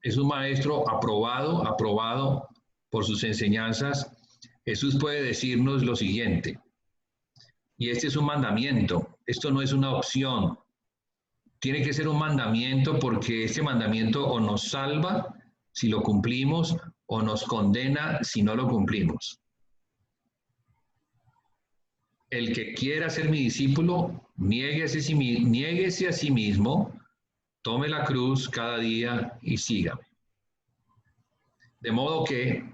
es un maestro aprobado por sus enseñanzas. Jesús puede decirnos lo siguiente, y este es un mandamiento, esto no es una opción, tiene que ser un mandamiento porque este mandamiento o nos salva si lo cumplimos o nos condena si no lo cumplimos. El que quiera ser mi discípulo, niéguese a sí mismo, tome la cruz cada día y sígame. De modo que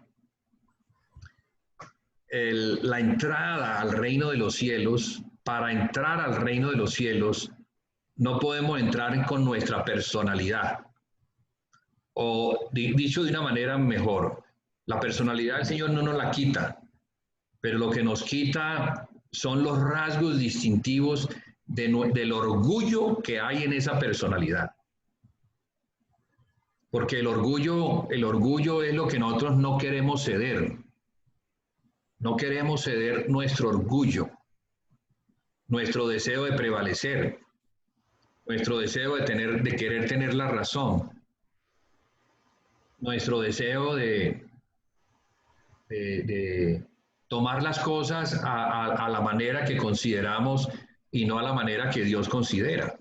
la entrada al reino de los cielos, para entrar al reino de los cielos, no podemos entrar con nuestra personalidad. O dicho de una manera mejor, La personalidad del Señor no nos la quita, pero lo que nos quita son los rasgos distintivos del orgullo que hay en esa personalidad. Porque el orgullo es lo que nosotros no queremos ceder. No queremos ceder nuestro orgullo, nuestro deseo de prevalecer, nuestro deseo de querer tener la razón, nuestro deseo de tomar las cosas a la manera que consideramos y no a la manera que Dios considera.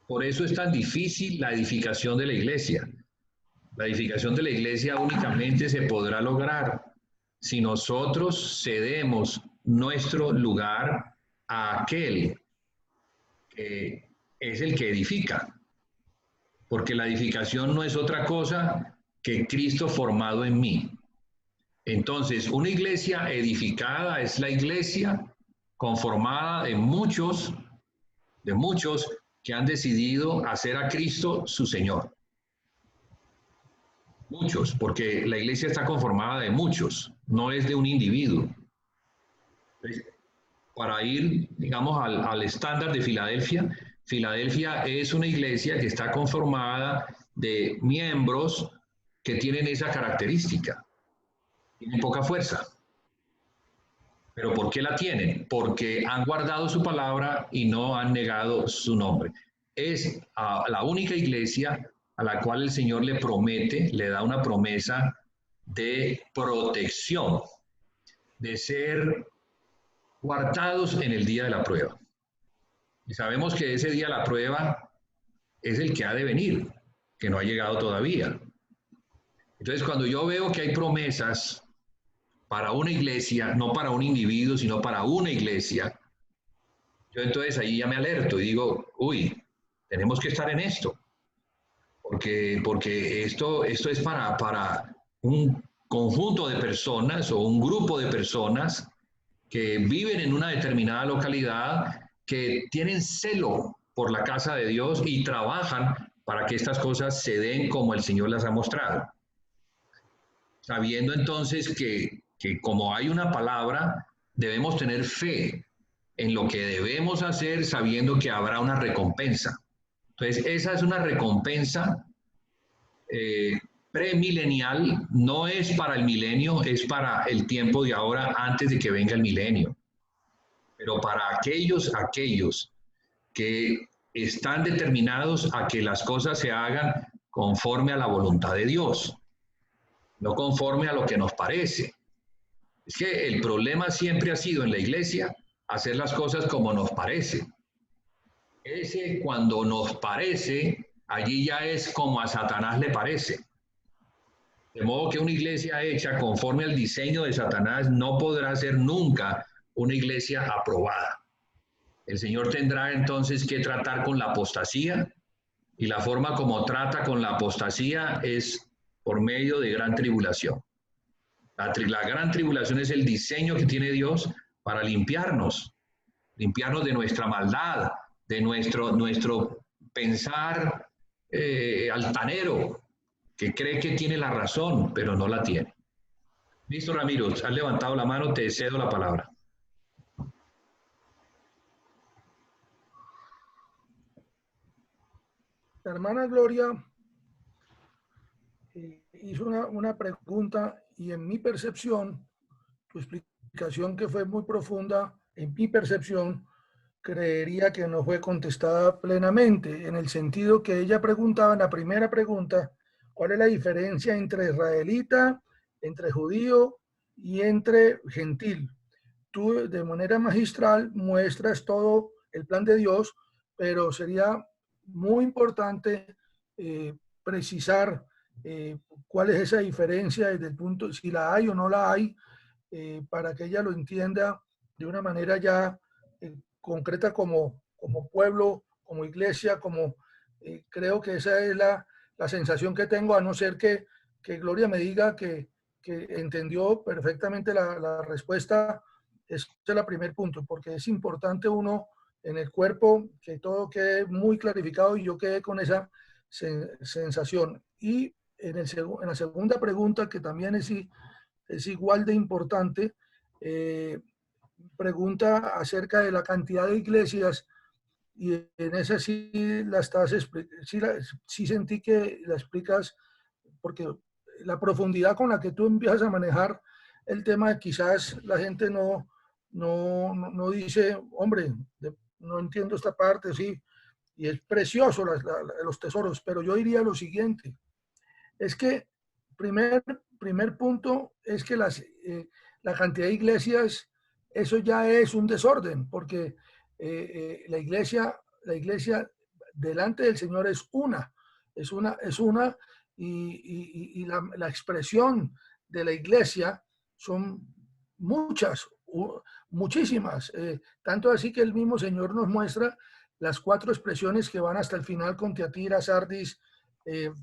Por eso es tan difícil la edificación de la iglesia. La edificación de la iglesia únicamente se podrá lograr si nosotros cedemos nuestro lugar a aquel que es el que edifica. Porque la edificación no es otra cosa que Cristo formado en mí. Entonces, una iglesia edificada es la iglesia conformada de muchos que han decidido hacer a Cristo su Señor. Muchos, porque la iglesia está conformada de muchos, no es de un individuo. Entonces, para ir, digamos, al estándar de Filadelfia, Filadelfia es una iglesia que está conformada de miembros que tienen esa característica. Tienen poca fuerza. ¿Pero por qué la tienen? Porque han guardado su palabra y no han negado su nombre. Es la única iglesia a la cual el Señor le promete, le da una promesa de protección, de ser guardados en el día de la prueba. Y sabemos que ese día de la prueba es el que ha de venir, que no ha llegado todavía. Entonces, cuando yo veo que hay promesas para una iglesia, no para un individuo, sino para una iglesia, yo entonces ahí ya me alerto y digo, uy, tenemos que estar en esto, porque esto es para un conjunto de personas o un grupo de personas que viven en una determinada localidad, que tienen celo por la casa de Dios y trabajan para que estas cosas se den como el Señor las ha mostrado. Sabiendo entonces que como hay una palabra, debemos tener fe en lo que debemos hacer, sabiendo que habrá una recompensa. Entonces, esa es una recompensa premilenial, no es para el milenio, es para el tiempo de ahora, antes de que venga el milenio. Pero para aquellos que están determinados a que las cosas se hagan conforme a la voluntad de Dios, no conforme a lo que nos parece. Es que el problema siempre ha sido en la iglesia hacer las cosas como nos parece. Ese cuando nos parece, allí ya es como a Satanás le parece. De modo que una iglesia hecha conforme al diseño de Satanás no podrá ser nunca una iglesia aprobada. El Señor tendrá entonces que tratar con la apostasía, y la forma como trata con la apostasía es por medio de gran tribulación. La gran tribulación es el diseño que tiene Dios para limpiarnos de nuestra maldad, de nuestro pensar altanero, que cree que tiene la razón, pero no la tiene. Listo, Ramiro, has levantado la mano, te cedo la palabra. La hermana Gloria hizo una pregunta y en mi percepción, tu explicación que fue muy profunda, en mi percepción, creería que no fue contestada plenamente, en el sentido que ella preguntaba en la primera pregunta, ¿cuál es la diferencia entre israelita, entre judío y entre gentil? Tú de manera magistral muestras todo el plan de Dios, pero sería muy importante precisar cuál es esa diferencia desde el punto, si la hay o no la hay, para que ella lo entienda de una manera ya concreta como pueblo, como iglesia, creo que esa es la sensación que tengo, a no ser que Gloria me diga que entendió perfectamente la respuesta. Ese es el primer punto, porque es importante uno en el cuerpo que todo quede muy clarificado y yo quedé con esa sensación. Y en la segunda pregunta, que también es igual de importante, pregunta acerca de la cantidad de iglesias, y en esa sí la estás, sí sentí que la explicas, porque la profundidad con la que tú empiezas a manejar el tema, quizás la gente no dice, hombre, no entiendo esta parte, sí, y es precioso los tesoros, pero yo diría lo siguiente, es que primer punto es que la cantidad de iglesias, eso ya es un desorden, porque la iglesia delante del Señor es una y la expresión de la iglesia son muchas, muchísimas, tanto así que el mismo Señor nos muestra las 4 expresiones que van hasta el final con Tiatira, Sardis,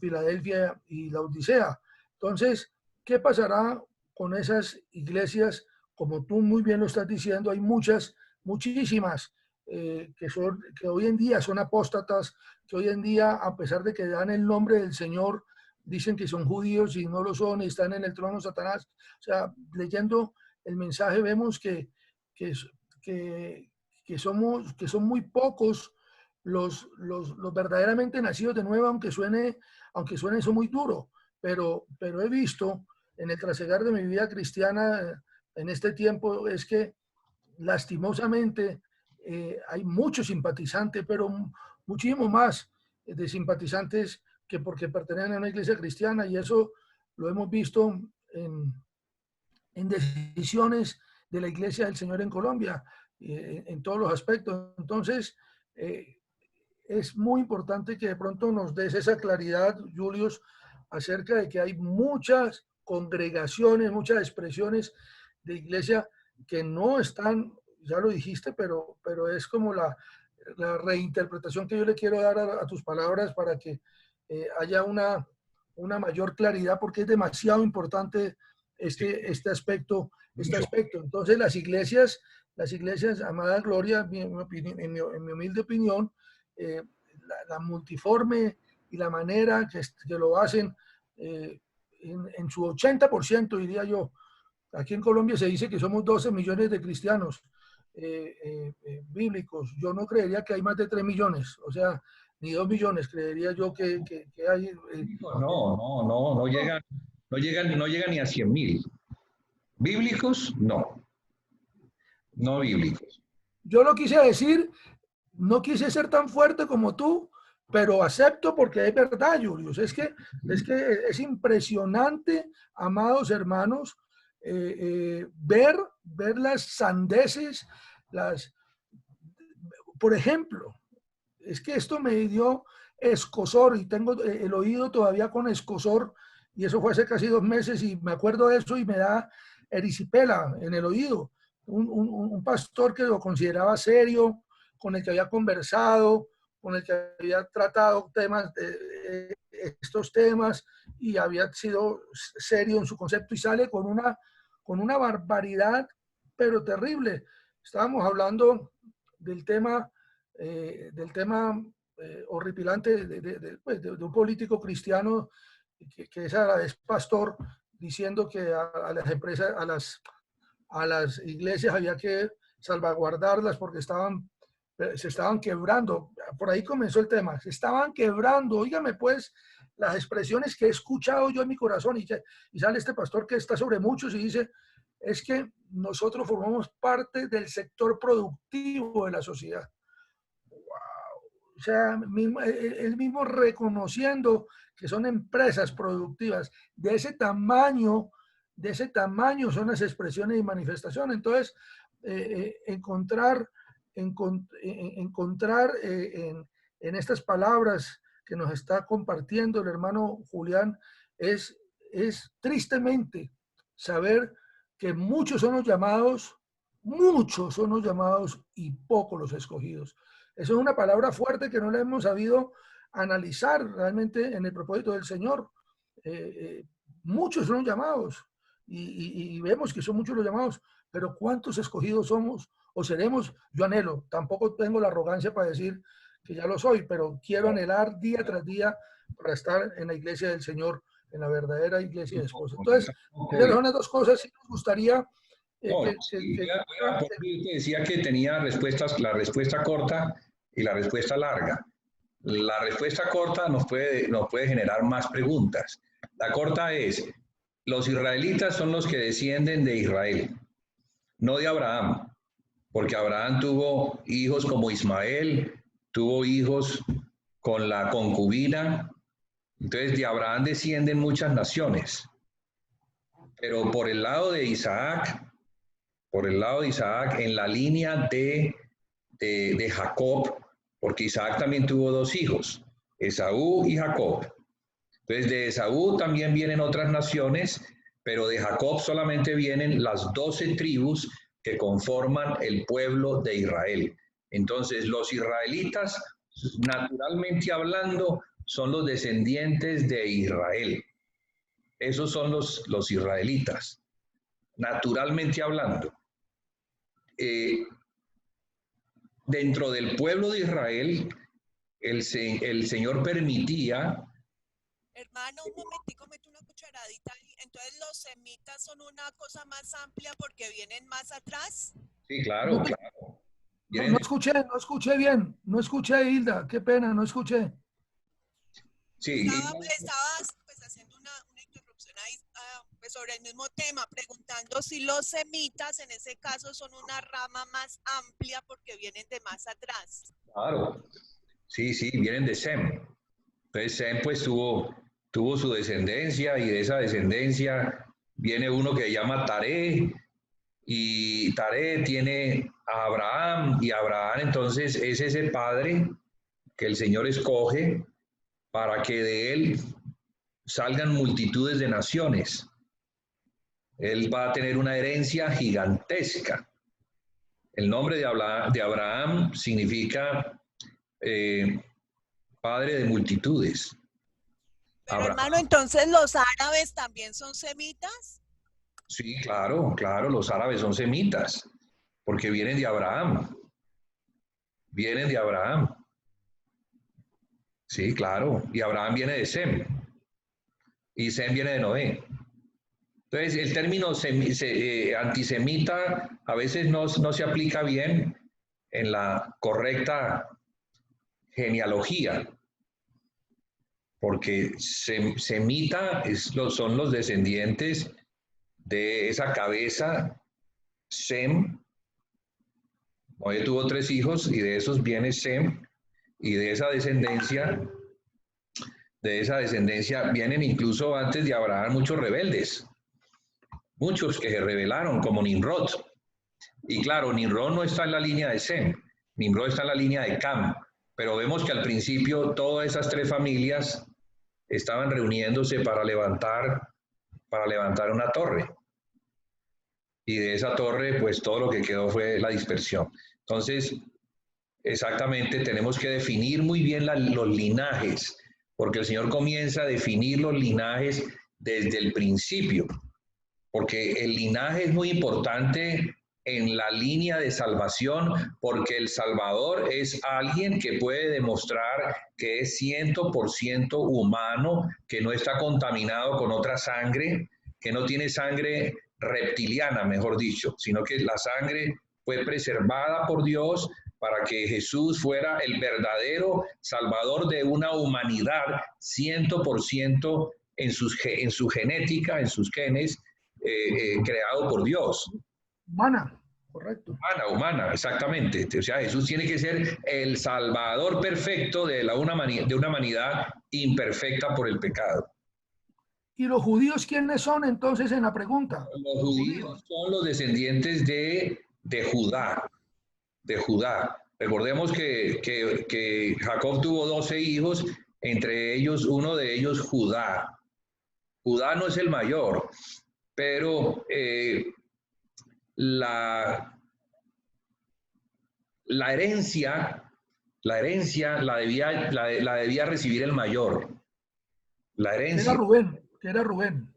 Filadelfia y la Odisea. Entonces, ¿qué pasará con esas iglesias? Como tú muy bien lo estás diciendo, hay muchísimas que hoy en día son apóstatas, que hoy en día, a pesar de que dan el nombre del Señor, dicen que son judíos y no lo son, y están en el trono de Satanás. O sea, leyendo el mensaje vemos que son muy pocos los verdaderamente nacidos de nuevo, aunque suene eso muy duro, pero he visto en el trasegar de mi vida cristiana en este tiempo, es que lastimosamente hay muchos simpatizantes, pero muchísimo más de simpatizantes que porque pertenecen a una iglesia cristiana, y eso lo hemos visto en decisiones de la Iglesia del Señor en Colombia, en todos los aspectos. Entonces, es muy importante que de pronto nos des esa claridad, Julius, acerca de que hay muchas congregaciones, muchas expresiones de iglesia que no están, ya lo dijiste, pero es como la reinterpretación que yo le quiero dar a tus palabras para que haya una mayor claridad, porque es demasiado importante este aspecto. Entonces, las iglesias, amada Gloria, en mi humilde opinión, la multiforme y la manera que lo hacen, en su 80%, diría yo. Aquí en Colombia se dice que somos 12 millones de cristianos bíblicos. Yo no creería que hay más de 3 millones, o sea, ni 2 millones, creería yo que hay. No llegan ni a 100.000. ¿Bíblicos? No bíblicos. Yo lo quise decir, no quise ser tan fuerte como tú, pero acepto porque es verdad, Julius. Es que es impresionante, amados hermanos, ver las sandeces, por ejemplo, es que esto me dio escozor y tengo el oído todavía con escozor, y eso fue hace casi 2 meses y me acuerdo de eso y me da erisipela en el oído. Un pastor que lo consideraba serio, con el que había conversado, con el que había tratado estos temas y había sido serio en su concepto, y sale con una barbaridad, pero terrible. Estábamos hablando del tema horripilante de un político cristiano que es a la vez pastor, diciendo que a las empresas, a las iglesias había que salvaguardarlas porque se estaban quebrando. Por ahí comenzó el tema, se estaban quebrando. Óigame pues las expresiones que he escuchado yo en mi corazón, y sale este pastor que está sobre muchos y dice, es que nosotros formamos parte del sector productivo de la sociedad. O sea, él mismo reconociendo que son empresas productivas de ese tamaño son las expresiones y manifestaciones. Entonces, encontrar en estas palabras que nos está compartiendo el hermano Julián es tristemente saber que muchos son los llamados y pocos los escogidos. Eso es una palabra fuerte que no la hemos sabido analizar realmente en el propósito del Señor. Muchos son los llamados y vemos que son muchos los llamados, pero ¿cuántos escogidos somos o seremos? Yo anhelo, tampoco tengo la arrogancia para decir que ya lo soy, pero quiero anhelar día tras día para estar en la iglesia del Señor en la verdadera iglesia de esposa. Entonces, son las dos cosas y nos gustaría Por eso yo te decía que tenía respuestas, la respuesta corta y la respuesta larga. La respuesta corta nos puede generar más preguntas. La corta es, los israelitas son los que descienden de Israel, no de Abraham, porque Abraham tuvo hijos como Ismael, tuvo hijos con la concubina. Entonces de Abraham descienden muchas naciones. Pero por el lado de Isaac, en la línea de Jacob, porque Isaac también tuvo dos hijos, Esaú y Jacob. Entonces de Esaú también vienen otras naciones, pero de Jacob solamente vienen las 12 tribus que conforman el pueblo de Israel. Entonces los israelitas, naturalmente hablando, son los descendientes de Israel. Esos son los israelitas, naturalmente hablando. Dentro del pueblo de Israel, el Señor permitía... Hermano, un momentico, mete una cucharadita ahí. Entonces, ¿los semitas son una cosa más amplia porque vienen más atrás? Sí, claro, claro. No escuché bien. No escuché, Hilda. Qué pena, no escuché. Sí. Estaba pues, haciendo una interrupción ahí pues, sobre el mismo tema, preguntando si los semitas en ese caso son una rama más amplia porque vienen de más atrás. Claro. Sí, vienen de Sem. Entonces Sem pues tuvo su descendencia y de esa descendencia viene uno que se llama Taré y Taré tiene a Abraham y Abraham entonces es ese padre que el Señor escoge para que de él salgan multitudes de naciones. Él va a tener una herencia gigantesca. El nombre de Abraham significa padre de multitudes. Pero hermano, entonces los árabes también son semitas. Sí, claro, los árabes son semitas, porque vienen de Abraham. Sí, claro, y Abraham viene de Sem, y Sem viene de Noé. Entonces, el término antisemita a veces no se aplica bien en la correcta genealogía, porque semita son los descendientes de esa cabeza, Sem. Noé tuvo 3 hijos y de esos viene Sem, y de esa descendencia vienen incluso antes de Abraham muchos rebeldes, muchos que se rebelaron, como Nimrod. Y claro, Nimrod no está en la línea de Sem, Nimrod está en la línea de Cam, pero vemos que al principio todas esas 3 familias estaban reuniéndose para levantar una torre. Y de esa torre, pues todo lo que quedó fue la dispersión. Entonces, exactamente, tenemos que definir muy bien los linajes, porque el Señor comienza a definir los linajes desde el principio, porque el linaje es muy importante en la línea de salvación, porque el Salvador es alguien que puede demostrar que es 100% humano, que no está contaminado con otra sangre, que no tiene sangre reptiliana, mejor dicho, sino que la sangre fue preservada por Dios para que Jesús fuera el verdadero Salvador de una humanidad 100% en su genética, en sus genes, creado por Dios. Humana, correcto. Humana, exactamente. O sea, Jesús tiene que ser el Salvador perfecto de una humanidad imperfecta por el pecado. ¿Y los judíos quiénes son entonces en la pregunta? Los judíos son los descendientes de Judá. Recordemos que Jacob tuvo 12 hijos, entre ellos, uno de ellos Judá. Judá no es el mayor, pero la herencia la debía recibir el mayor. La herencia. Era Rubén.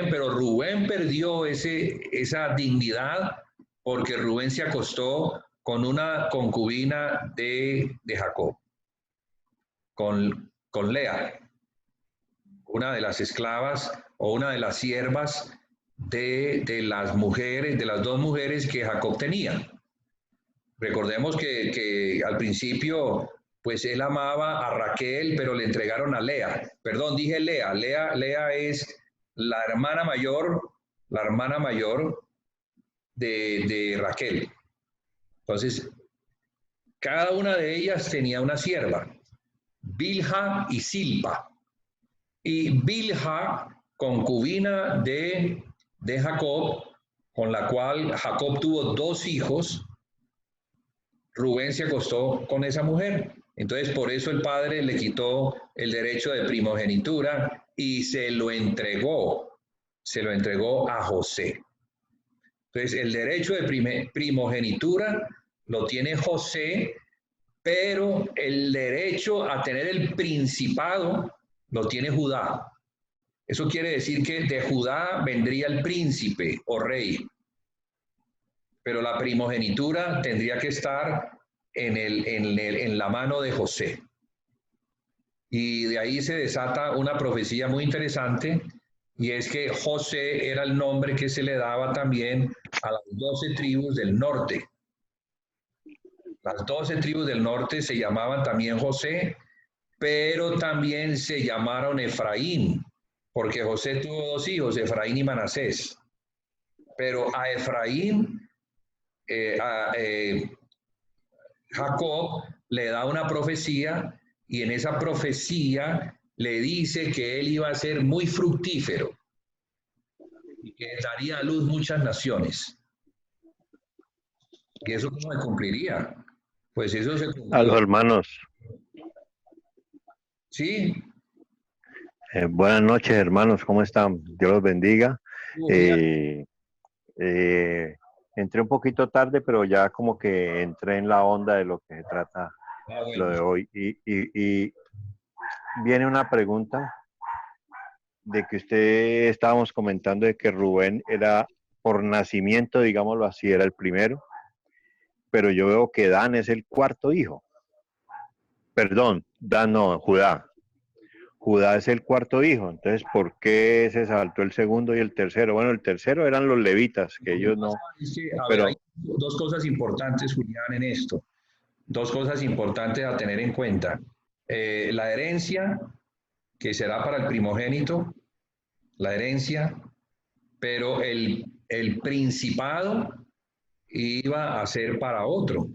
Pero Rubén perdió esa dignidad porque Rubén se acostó con una concubina de Jacob, con Lea. una de las esclavas o una de las siervas de las mujeres, de las dos mujeres que Jacob tenía. Recordemos que al principio, pues él amaba a Raquel, pero le entregaron a Lea. Perdón, dije Lea. Lea es la hermana mayor de Raquel. Entonces, cada una de ellas tenía una sierva, Bilha y Silpa. Y Bilha, concubina de Jacob, con la cual Jacob tuvo 2 hijos, Rubén se acostó con esa mujer. Entonces, por eso el padre le quitó el derecho de primogenitura y se lo entregó a José. Entonces, el derecho de primogenitura lo tiene José, pero el derecho a tener el principado lo tiene Judá. Eso quiere decir que de Judá vendría el príncipe o rey, pero la primogenitura tendría que estar en la mano de José. Y de ahí se desata una profecía muy interesante, y es que José era el nombre que se le daba también a las 12 tribus del norte. Las 12 tribus del norte se llamaban también José, pero también se llamaron Efraín, porque José tuvo 2 hijos, Efraín y Manasés. Pero a Efraín, Jacob le da una profecía, y en esa profecía le dice que él iba a ser muy fructífero y que daría a luz muchas naciones. ¿Y eso cómo se cumpliría? Pues eso se cumplió. A los hermanos. Sí. Buenas noches, hermanos, ¿cómo están? Dios los bendiga. Entré un poquito tarde, pero ya como que entré en la onda de lo que se trata lo de hoy. Y viene una pregunta de que estábamos comentando de que Rubén era por nacimiento, digámoslo así, era el primero, pero yo veo que Dan es el 4º hijo. Perdón, Dan no, Judá. Judá es el 4º hijo, entonces ¿por qué se saltó el 2º y el 3º? Bueno, el 3º eran los levitas, que ellos no... Pero hay 2 cosas importantes, Julián, en esto. 2 cosas importantes a tener en cuenta. La herencia, que será para el primogénito, la herencia, pero el principado iba a ser para otro.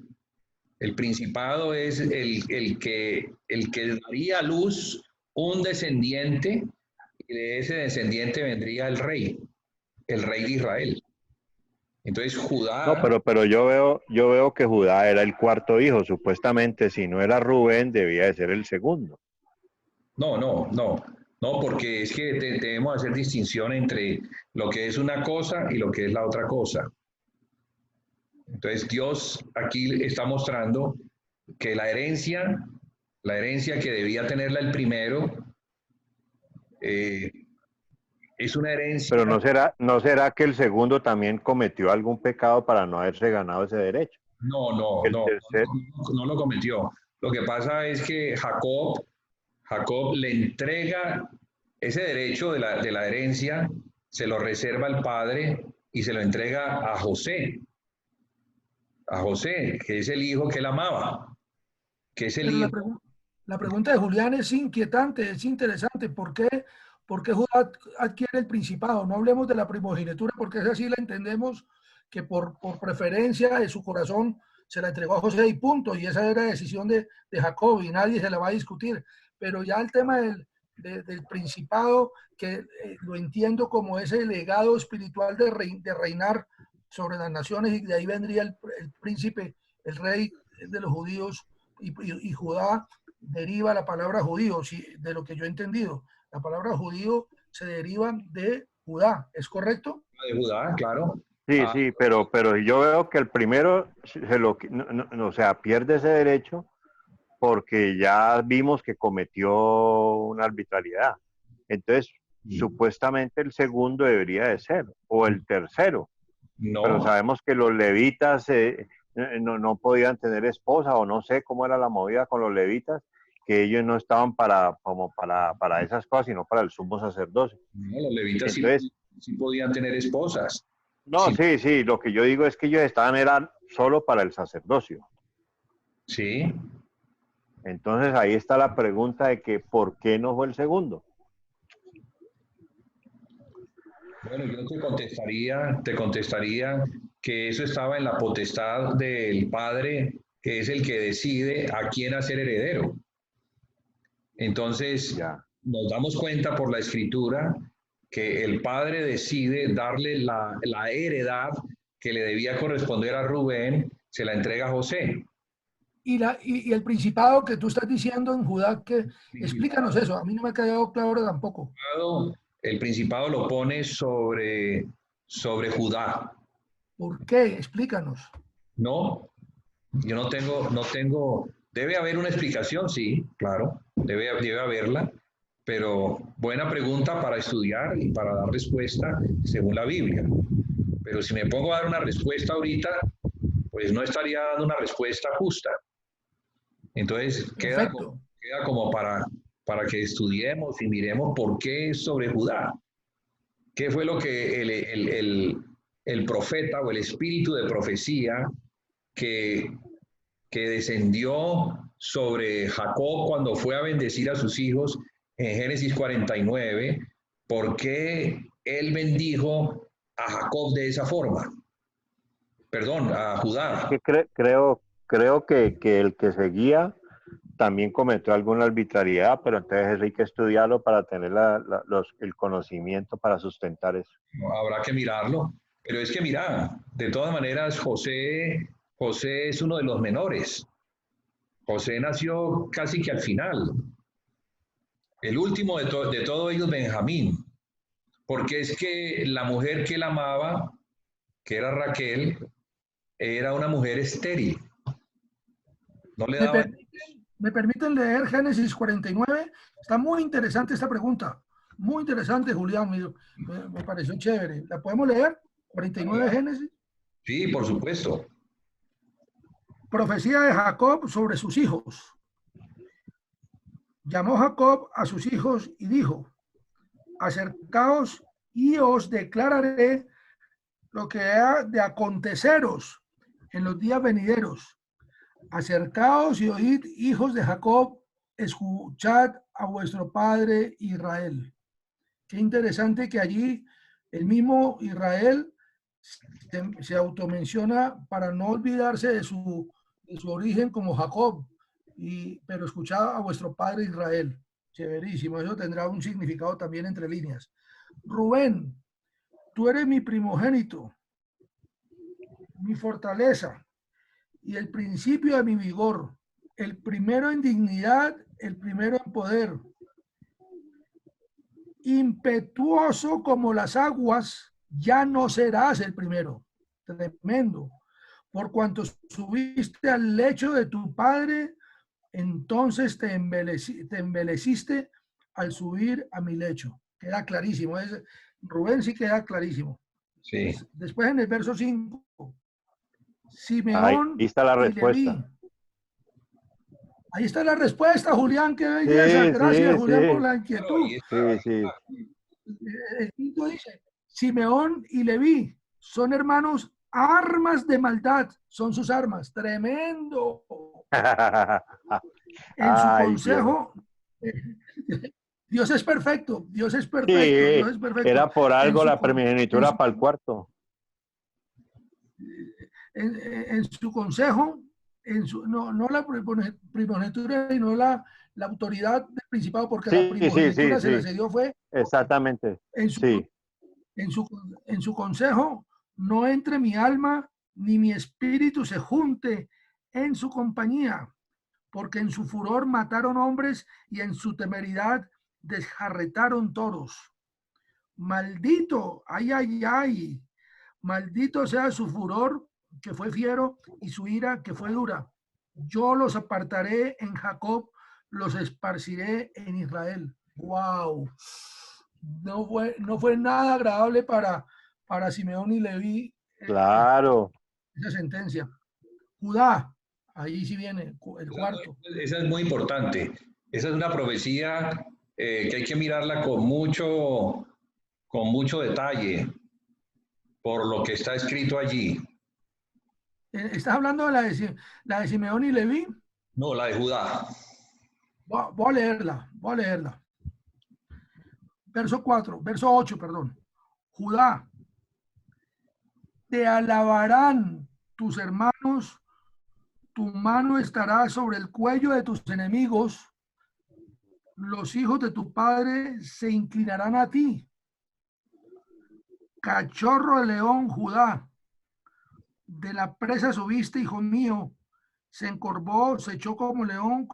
El principado es el que daría a luz un descendiente, y de ese descendiente vendría el rey de Israel. Entonces Judá... No, pero yo veo que Judá era el 4º hijo, supuestamente si no era Rubén debía de ser el 2º. No, porque es que debemos hacer distinción entre lo que es una cosa y lo que es la otra cosa. Entonces Dios aquí está mostrando que la herencia que debía tenerla el primero, es una herencia... Pero ¿no será que el 2º también cometió algún pecado para no haberse ganado ese derecho? No lo cometió. Lo que pasa es que Jacob le entrega ese derecho de la herencia, se lo reserva al padre y se lo entrega a José, que es el hijo que él amaba, que es el hijo. La pregunta de Julián es inquietante, es interesante. ¿Por qué Judá adquiere el principado? No hablemos de la primogenitura, porque esa sí la entendemos, que por preferencia de su corazón se la entregó a José y punto. Y esa era decisión de Jacob y nadie se la va a discutir. Pero ya el tema del principado, que lo entiendo como ese legado espiritual de reinar sobre las naciones, y de ahí vendría el príncipe, el rey de los judíos, y Judá deriva la palabra judío, de lo que yo he entendido. La palabra judío se deriva de Judá, ¿es correcto? De Judá, claro. Sí, pero yo veo que el primero o sea, pierde ese derecho porque ya vimos que cometió una arbitrariedad. Entonces, supuestamente el 2º debería de ser, o el 3º. No. Pero sabemos que los levitas no podían tener esposa, o no sé cómo era la movida con los levitas, que ellos no estaban para esas cosas, sino para el sumo sacerdocio. No, los levitas Entonces, sí podían tener esposas. no, sí, lo que yo digo es que ellos eran solo para el sacerdocio. Sí. Entonces ahí está la pregunta de que ¿por qué no fue el segundo? Bueno, yo te contestaría que eso estaba en la potestad del padre, que es el que decide a quién hacer heredero. Entonces, Ya. nos damos cuenta por la escritura que el padre decide darle la heredad que le debía corresponder a Rubén, se la entrega a José. Y el principado que tú estás diciendo en Judá, que explícanos eso, a mí no me ha quedado claro tampoco. El principado lo pone sobre Judá. ¿Por qué? Explícanos. No, yo no tengo, debe haber una explicación, sí, claro, debe haberla, pero buena pregunta para estudiar y para dar respuesta según la Biblia. Pero si me pongo a dar una respuesta ahorita, pues no estaría dando una respuesta justa. Entonces queda como para que estudiemos y miremos por qué es sobre Judá. ¿Qué fue lo que el profeta o el espíritu de profecía que descendió sobre Jacob cuando fue a bendecir a sus hijos en Génesis 49? ¿Por qué él bendijo a Jacob de esa forma? Perdón, a Judá. Es que creo que el que seguía también cometió alguna arbitrariedad, pero entonces hay que estudiarlo para tener el conocimiento para sustentar eso. Habrá que mirarlo. Pero es que mira, de todas maneras, José es uno de los menores. José nació casi que al final. El último de todos ellos, Benjamín. Porque es que la mujer que él amaba, que era Raquel, era una mujer estéril. No le daba... ¿Me permiten leer Génesis 49? Está muy interesante esta pregunta. Muy interesante, Julián. Me pareció chévere. ¿La podemos leer? 49 Génesis. Sí, por supuesto. Profecía de Jacob sobre sus hijos. Llamó Jacob a sus hijos y dijo: acercaos y os declararé lo que ha de aconteceros en los días venideros. Acercaos y oíd, hijos de Jacob, escuchad a vuestro padre Israel. Qué interesante que allí el mismo Israel se automenciona para no olvidarse de su origen como Jacob, pero escuchad a vuestro padre Israel. Chéverísimo, eso tendrá un significado también entre líneas. Rubén, tú eres mi primogénito, mi fortaleza y el principio de mi vigor, el primero en dignidad, el primero en poder, impetuoso como las aguas, ya no serás el primero. Tremendo. Por cuanto subiste al lecho de tu padre, entonces te embeleciste al subir a mi lecho. Queda clarísimo. Rubén sí queda clarísimo. Sí. Después en el verso 5. Simeón ahí está la respuesta. Leví. Ahí está la respuesta, Julián, qué belleza. Sí, gracias, sí, Julián, sí. por la inquietud. Sí. El quinto dice: Simeón y Leví son hermanos, armas de maldad, son sus armas. Tremendo. En su consejo, Dios es perfecto, Dios es perfecto, sí, Dios es perfecto. Era por algo la primogenitura para el cuarto. En su consejo, no la primogenitura, sino la autoridad del principado, porque la primogenitura se le cedió fue. Exactamente. En su consejo, no entre mi alma ni mi espíritu se junte en su compañía, porque en su furor mataron hombres y en su temeridad desjarretaron toros. Maldito, ay, maldito sea su furor, que fue fiero, y su ira, que fue dura. Yo los apartaré en Jacob, los esparciré en Israel. ¡Wow! No fue nada agradable para Simeón y Leví. Claro. Esa sentencia. Judá, ahí sí viene el cuarto. Esa es muy importante. Esa es una profecía que hay que mirarla con mucho detalle por lo que está escrito allí. ¿Estás hablando de la de Simeón y Leví? No, la de Judá. Voy a leerla. Verso 8, perdón. Judá, te alabarán tus hermanos, tu mano estará sobre el cuello de tus enemigos, los hijos de tu padre se inclinarán a ti. Cachorro de león, Judá, de la presa subiste, hijo mío, se encorvó, se echó como león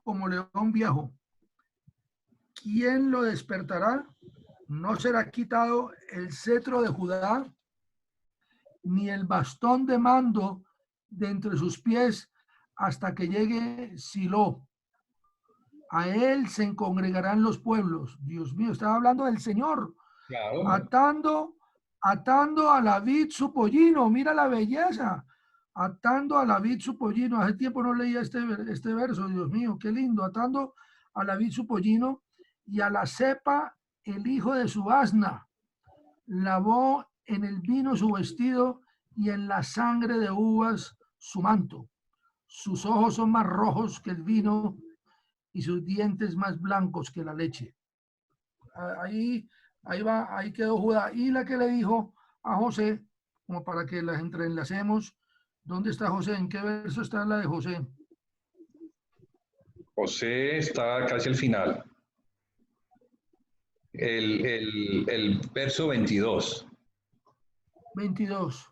viejo. ¿Quién lo despertará? No será quitado el cetro de Judá, ni el bastón de mando de entre sus pies hasta que llegue Silo. A él se congregarán los pueblos. Dios mío, estaba hablando del Señor. Claro. Atando a la vid su pollino. Mira la belleza. Atando a la vid su pollino. Hace tiempo no leía este verso. Dios mío, qué lindo. Atando a la vid su pollino y a la cepa el hijo de su asna. Lavó en el vino su vestido y en la sangre de uvas su manto. Sus ojos son más rojos que el vino y sus dientes más blancos que la leche. Ahí quedó Judá. Y la que le dijo a José, como para que las entrelacemos, ¿dónde está José? ¿En qué verso está la de José? José está casi al final. El verso 22. 22.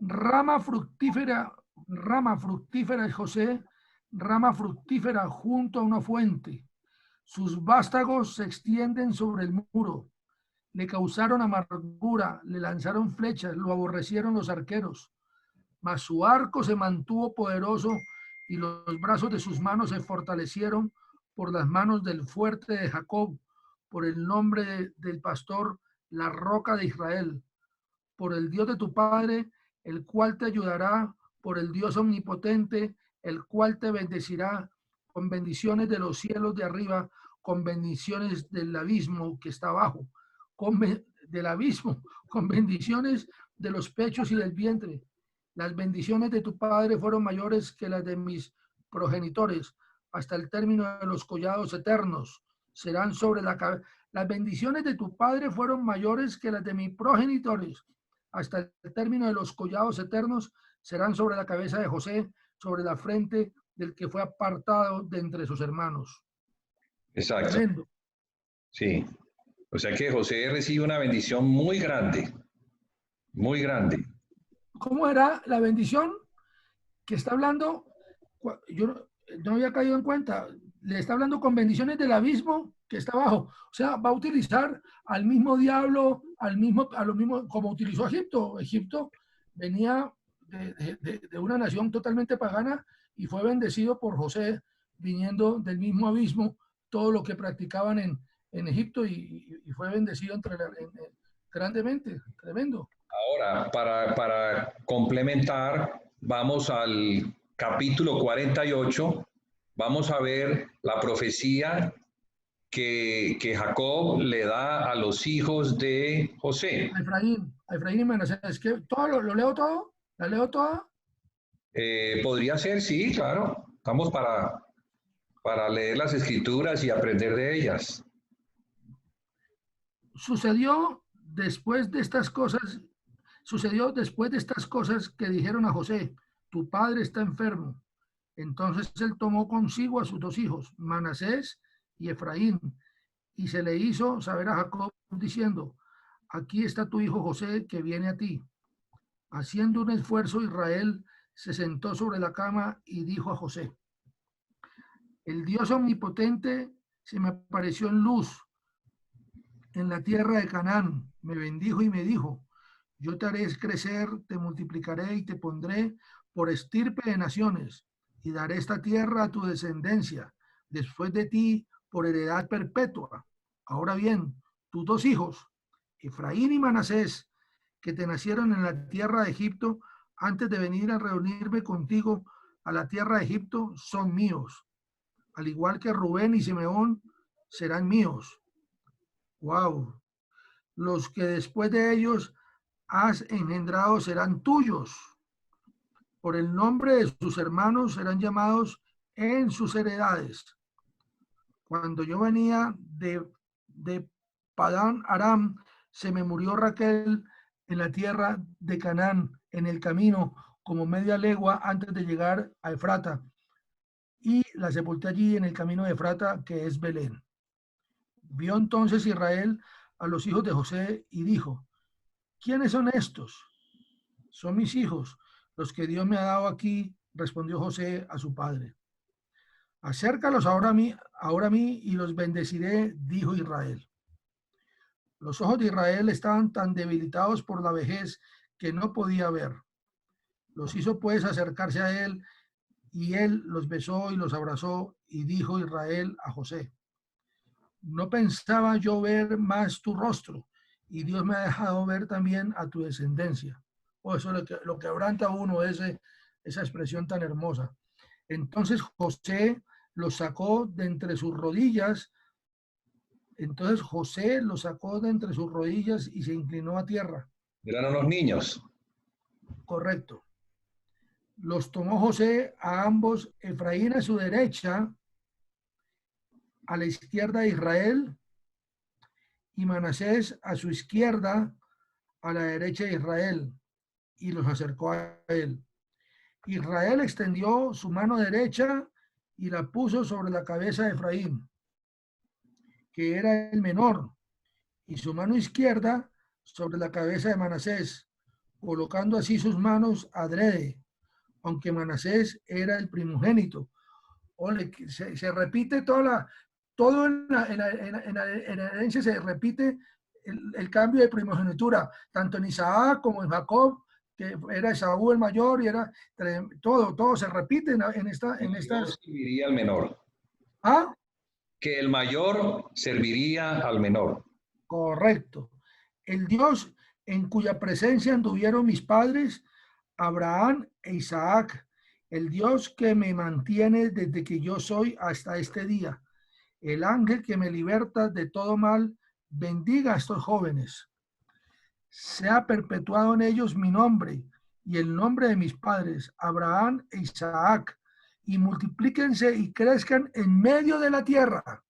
Rama fructífera es José, rama fructífera junto a una fuente. Sus vástagos se extienden sobre el muro. Le causaron amargura, le lanzaron flechas, lo aborrecieron los arqueros. Mas su arco se mantuvo poderoso y los brazos de sus manos se fortalecieron por las manos del fuerte de Jacob, por el nombre del pastor, la roca de Israel, por el Dios de tu padre, el cual te ayudará, por el Dios omnipotente, el cual te bendecirá con bendiciones de los cielos de arriba, con bendiciones del abismo que está abajo, con bendiciones de los pechos y del vientre. Las bendiciones de tu padre fueron mayores que las de mis progenitores, hasta el término de los collados eternos. Serán sobre la cabeza. Las bendiciones de tu padre fueron mayores que las de mis progenitores, hasta el término de los collados eternos. Serán sobre la cabeza de José, sobre la frente del que fue apartado de entre sus hermanos. Exacto. Tremendo. Sí. O sea que José recibe una bendición muy grande. Muy grande. ¿Cómo era la bendición que está hablando? Yo no había caído en cuenta. Le está hablando con bendiciones del abismo que está abajo. O sea, va a utilizar al mismo diablo, a lo mismo como utilizó Egipto. Egipto venía de una nación totalmente pagana y fue bendecido por José, viniendo del mismo abismo, todo lo que practicaban en Egipto y fue bendecido grandemente. Tremendo. Ahora, para complementar, vamos al capítulo 48, vamos a ver la profecía que Jacob le da a los hijos de José. A Efraín y Manasés. Es que todo lo leo todo, la leo toda. Podría ser, sí, claro. Estamos para leer las escrituras y aprender de ellas. Sucedió después de estas cosas que dijeron a José: tu padre está enfermo. Entonces él tomó consigo a sus dos hijos, Manasés y Efraín, y se le hizo saber a Jacob diciendo: aquí está tu hijo José que viene a ti. Haciendo un esfuerzo, Israel se sentó sobre la cama y dijo a José: el Dios omnipotente se me apareció en luz en la tierra de Canaán, me bendijo y me dijo: yo te haré crecer, te multiplicaré y te pondré por estirpe de naciones, y daré esta tierra a tu descendencia, después de ti, por heredad perpetua. Ahora bien, tus dos hijos, Efraín y Manasés, que te nacieron en la tierra de Egipto, antes de venir a reunirme contigo, a la tierra de Egipto son míos, al igual que Rubén y Simeón serán míos. Wow. Los que después de ellos has engendrado serán tuyos. Por el nombre de sus hermanos serán llamados en sus heredades. Cuando yo venía de Padán Aram, se me murió Raquel en la tierra de Canaán, en el camino, como media legua antes de llegar a Efrata, y la sepulté allí en el camino de Efrata, que es Belén. Vio entonces Israel a los hijos de José y dijo: ¿quiénes son estos? Son mis hijos, los que Dios me ha dado aquí, respondió José a su padre. Acércalos ahora a mí y los bendeciré, dijo Israel. Los ojos de Israel estaban tan debilitados por la vejez que no podía ver. Los hizo pues acercarse a él, y él los besó y los abrazó, y dijo Israel a José: no pensaba yo ver más tu rostro, y Dios me ha dejado ver también a tu descendencia. Eso es lo que quebranta a uno, esa expresión tan hermosa. Entonces José los sacó de entre sus rodillas. Entonces José los sacó de entre sus rodillas y se inclinó a tierra. Eran unos niños. Correcto. Los tomó José a ambos, Efraín a su derecha, a la izquierda de Israel, y Manasés a su izquierda, a la derecha de Israel, y los acercó a él. Israel extendió su mano derecha y la puso sobre la cabeza de Efraín, que era el menor, y su mano izquierda sobre la cabeza de Manasés, colocando así sus manos adrede, aunque Manasés era el primogénito. Se repite todo en la herencia, se repite el cambio de primogenitura, tanto en Isaac como en Jacob, que era Esaú el mayor, y era todo se repite en estas. Serviría al menor. ¿Ah? Que el mayor serviría al menor. Correcto. El Dios en cuya presencia anduvieron mis padres, Abraham e Isaac, el Dios que me mantiene desde que yo soy hasta este día, el ángel que me liberta de todo mal, bendiga a estos jóvenes. Sea perpetuado en ellos mi nombre y el nombre de mis padres, Abraham e Isaac, y multiplíquense y crezcan en medio de la tierra.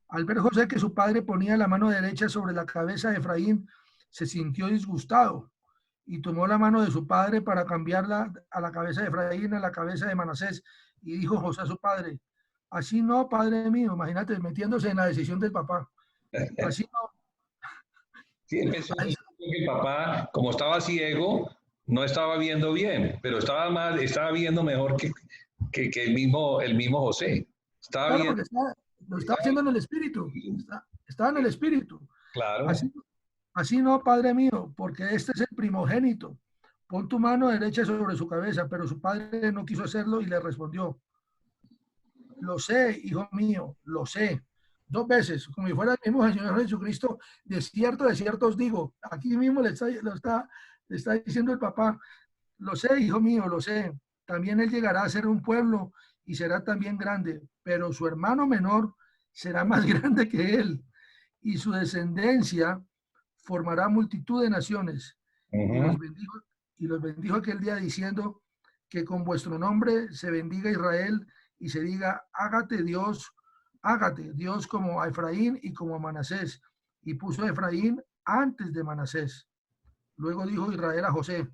Al ver José que su padre ponía la mano derecha sobre la cabeza de Efraín, se sintió disgustado y tomó la mano de su padre para cambiarla a la cabeza de Efraín, a la cabeza de Manasés. Y dijo José a su padre: así no, padre mío. Imagínate, metiéndose en la decisión del papá. Así no. Sí, él pensó que el papá, como estaba ciego, no estaba viendo bien, pero estaba viendo mejor que el mismo José. Estaba claro, viendo, lo estaba haciendo en el espíritu. Estaba en el espíritu. Claro. Así no, padre mío, porque este es el primogénito. Pon tu mano derecha sobre su cabeza. Pero su padre no quiso hacerlo y le respondió: lo sé, hijo mío, lo sé. 2 veces, como si fuera el mismo Señor Jesucristo. De cierto os digo. Aquí mismo le está diciendo el papá: lo sé, hijo mío, lo sé. También él llegará a ser un pueblo y será también grande, pero su hermano menor será más grande que él, y su descendencia formará multitud de naciones. Y los bendijo aquel día diciendo: que con vuestro nombre se bendiga Israel y se diga: hágate Dios como a Efraín y como a Manasés. Y puso a Efraín antes de Manasés. Luego dijo Israel a José: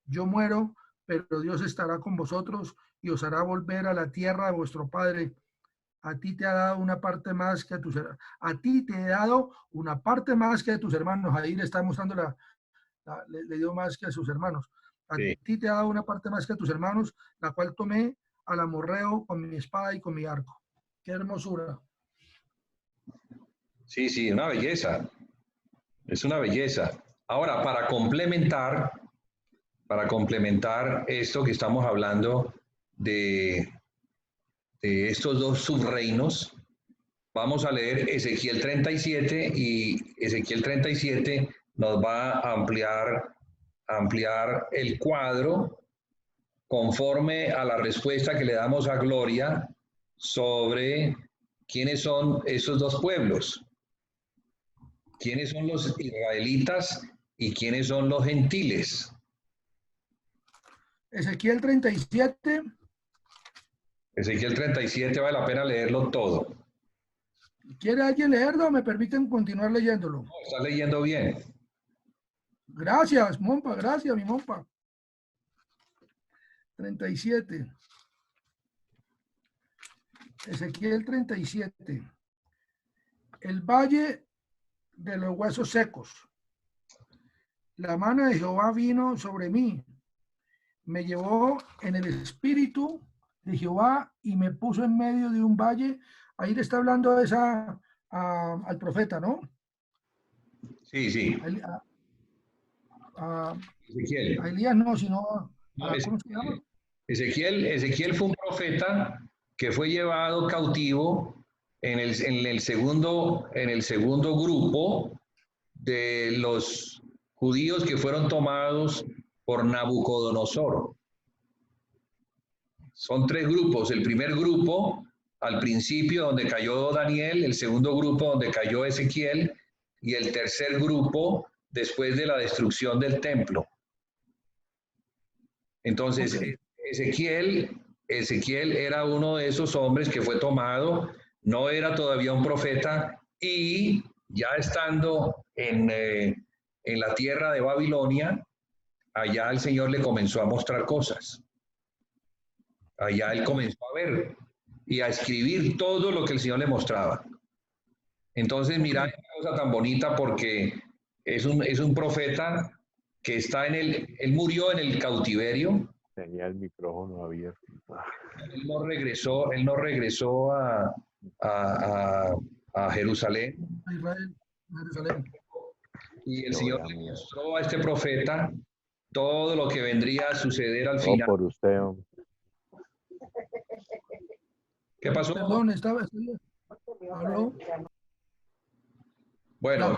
yo muero, pero Dios estará con vosotros y os hará volver a la tierra de vuestro padre. A ti te ha dado una parte más que a tus hermanos. A ti te he dado una parte más que a tus hermanos. Ahí le está mostrando le dio más que a sus hermanos. A ti te ha dado una parte más que a tus hermanos, la cual tomé al amorreo con mi espada y con mi arco. Qué hermosura. Sí, una belleza. Es una belleza. Ahora, para complementar esto que estamos hablando de estos 2 subreinos, vamos a leer Ezequiel 37, y Ezequiel 37 nos va a ampliar el cuadro conforme a la respuesta que le damos a Gloria sobre quiénes son esos dos pueblos, quiénes son los israelitas y quiénes son los gentiles. Ezequiel 37. Ezequiel 37 vale la pena leerlo todo. ¿Quiere alguien leerlo o me permiten continuar leyéndolo? No, está leyendo bien. Gracias, Mompa, gracias, mi Mompa. 37. Ezequiel 37. El valle de los huesos secos. La mano de Jehová vino sobre mí. Me llevó en el espíritu de Jehová y me puso en medio de un valle. Ahí le está hablando al profeta, ¿no? Sí, sí. Ezequiel. A Elías no, sino No, ¿cómo se llama? Ezequiel fue un profeta que fue llevado cautivo en el segundo grupo de los judíos que fueron tomados por Nabucodonosor. Son tres grupos. El primer grupo, al principio, donde cayó Daniel, el segundo grupo, donde cayó Ezequiel, y el tercer grupo, después de la destrucción del templo. Entonces, okay. Ezequiel era uno de esos hombres que fue tomado, no era todavía un profeta, y ya estando en la tierra de Babilonia, allá el Señor le comenzó a mostrar cosas. Allá él comenzó a ver y a escribir todo lo que el Señor le mostraba. Entonces, mira, esta cosa tan bonita porque es un profeta que está él murió en el cautiverio. Tenía el micrófono abierto. Él no regresó a Jerusalén. A Israel, a Jerusalén. Y el Señor le mostró a este profeta todo lo que vendría a suceder al final. Por usted. ¿Qué pasó? Perdón, ¿Habló? Bueno,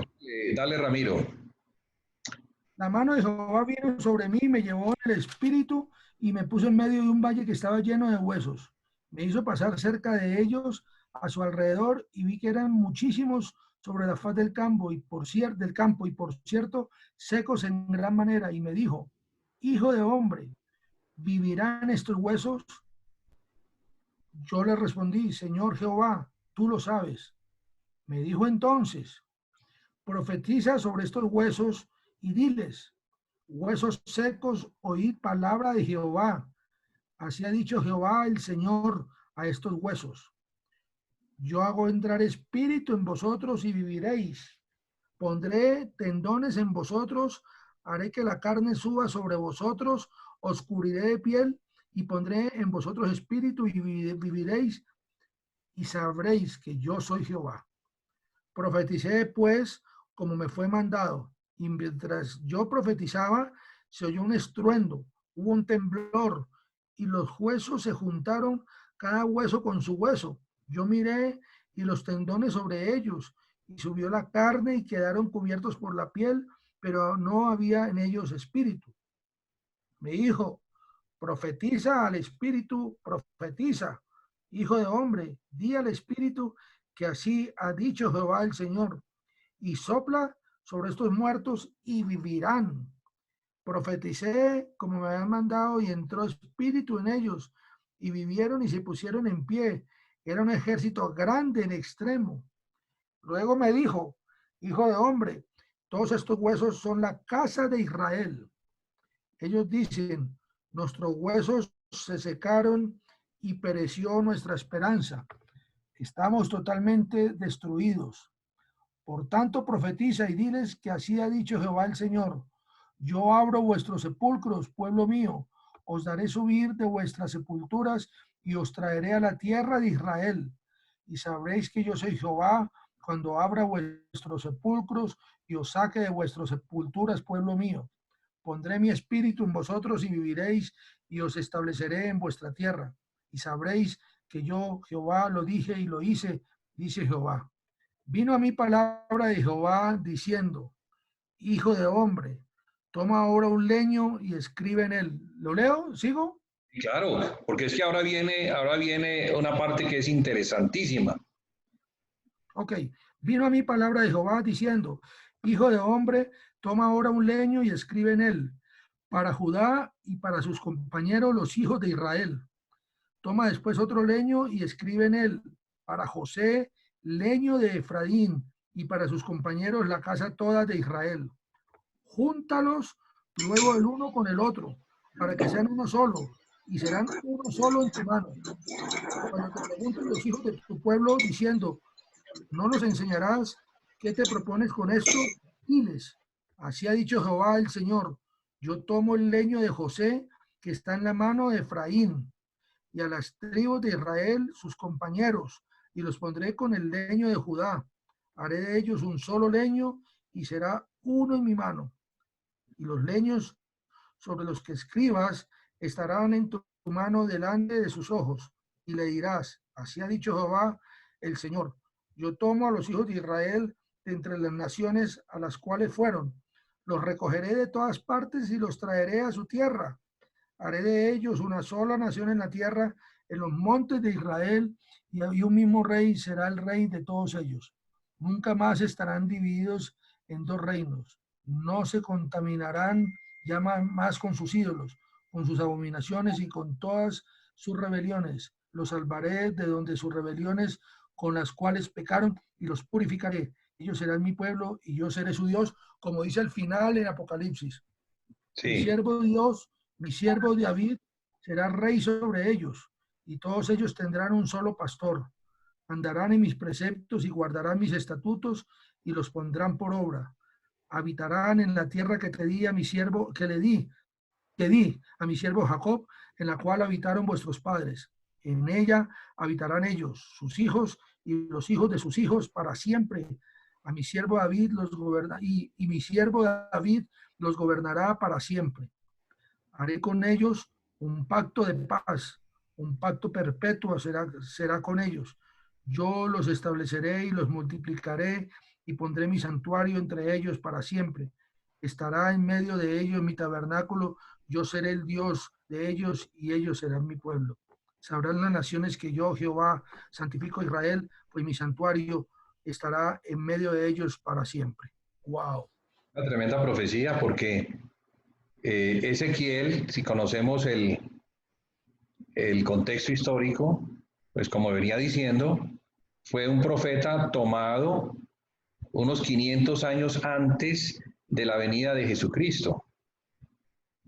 dale, Ramiro. La mano de Jehová vino sobre mí, me llevó en el espíritu y me puso en medio de un valle que estaba lleno de huesos. Me hizo pasar cerca de ellos a su alrededor y vi que eran muchísimos sobre la faz del campo y por cierto secos en gran manera. Y me dijo: hijo de hombre, ¿vivirán estos huesos? Yo le respondí: Señor Jehová, tú lo sabes. Me dijo entonces: profetiza sobre estos huesos y diles: huesos secos, oíd palabra de Jehová. Así ha dicho Jehová el Señor a estos huesos: yo hago entrar espíritu en vosotros y viviréis. Pondré tendones en vosotros, haré que la carne suba sobre vosotros, os cubriré de piel y pondré en vosotros espíritu y viviréis y sabréis que yo soy Jehová. Profeticé pues como me fue mandado, y mientras yo profetizaba se oyó un estruendo, hubo un temblor y los huesos se juntaron, cada hueso con su hueso. Yo miré y los tendones sobre ellos, y subió la carne y quedaron cubiertos por la piel, pero no había en ellos espíritu. Me dijo: profetiza al espíritu, profetiza, hijo de hombre, di al espíritu que así ha dicho Jehová el Señor, y sopla sobre estos muertos y vivirán. Profeticé como me habían mandado y entró espíritu en ellos y vivieron y se pusieron en pie. Era un ejército grande en extremo. Luego me dijo: hijo de hombre, todos estos huesos son la casa de Israel. Ellos dicen: nuestros huesos se secaron y pereció nuestra esperanza. Estamos totalmente destruidos. Por tanto, profetiza y diles que así ha dicho Jehová el Señor: yo abro vuestros sepulcros, pueblo mío, os daré subir de vuestras sepulturas y os traeré a la tierra de Israel. Y sabréis que yo soy Jehová cuando abra vuestros sepulcros y os saque de vuestras sepulturas, pueblo mío. Pondré mi espíritu en vosotros y viviréis y os estableceré en vuestra tierra. Y sabréis que yo, Jehová, lo dije y lo hice, dice Jehová. Vino a mí palabra de Jehová diciendo: hijo de hombre, toma ahora un leño y escribe en él. ¿Lo leo? ¿Sigo? Claro, porque es que ahora viene una parte que es interesantísima. Ok, vino a mí palabra de Jehová diciendo, hijo de hombre, toma ahora un leño y escribe en él, para Judá y para sus compañeros los hijos de Israel. Toma después otro leño y escribe en él, para José, leño de Efraín, y para sus compañeros la casa toda de Israel. Júntalos luego el uno con el otro, para que sean uno solo, y serán uno solo en tu mano. Cuando te pregunten los hijos de tu pueblo diciendo, ¿no nos enseñarás qué te propones con esto? Diles, así ha dicho Jehová el Señor, yo tomo el leño de José que está en la mano de Efraín, y a las tribus de Israel sus compañeros, y los pondré con el leño de Judá. Haré de ellos un solo leño, y será uno en mi mano. Y los leños sobre los que escribas estarán en tu mano delante de sus ojos, y le dirás, así ha dicho Jehová el Señor, yo tomo a los hijos de Israel de entre las naciones a las cuales fueron, los recogeré de todas partes y los traeré a su tierra. Haré de ellos una sola nación en la tierra, en los montes de Israel, y un mismo rey será el rey de todos ellos. Nunca más estarán divididos en dos reinos. No se contaminarán ya más con sus ídolos, con sus abominaciones y con todas sus rebeliones. Los salvaré de donde sus rebeliones con las cuales pecaron y los purificaré. Ellos serán mi pueblo y yo seré su Dios, como dice al final en Apocalipsis. Sí. Mi siervo David será rey sobre ellos, y todos ellos tendrán un solo pastor. Andarán en mis preceptos y guardarán mis estatutos y los pondrán por obra. Habitarán en la tierra que te di a mi siervo, que di a mi siervo Jacob, en la cual habitaron vuestros padres. En ella habitarán ellos, sus hijos y los hijos de sus hijos para siempre. A mi siervo David los goberna, y mi siervo David los gobernará para siempre. Haré con ellos un pacto de paz, un pacto perpetuo será con ellos. Yo los estableceré y los multiplicaré y pondré mi santuario entre ellos para siempre. Estará en medio de ellos mi tabernáculo, yo seré el Dios de ellos y ellos serán mi pueblo. Sabrán las naciones que yo, Jehová, santifico a Israel, pues mi santuario estará en medio de ellos para siempre. ¡Wow! Una tremenda profecía porque Ezequiel, si conocemos el contexto histórico, pues como venía diciendo, fue un profeta tomado unos 500 años antes de la venida de Jesucristo,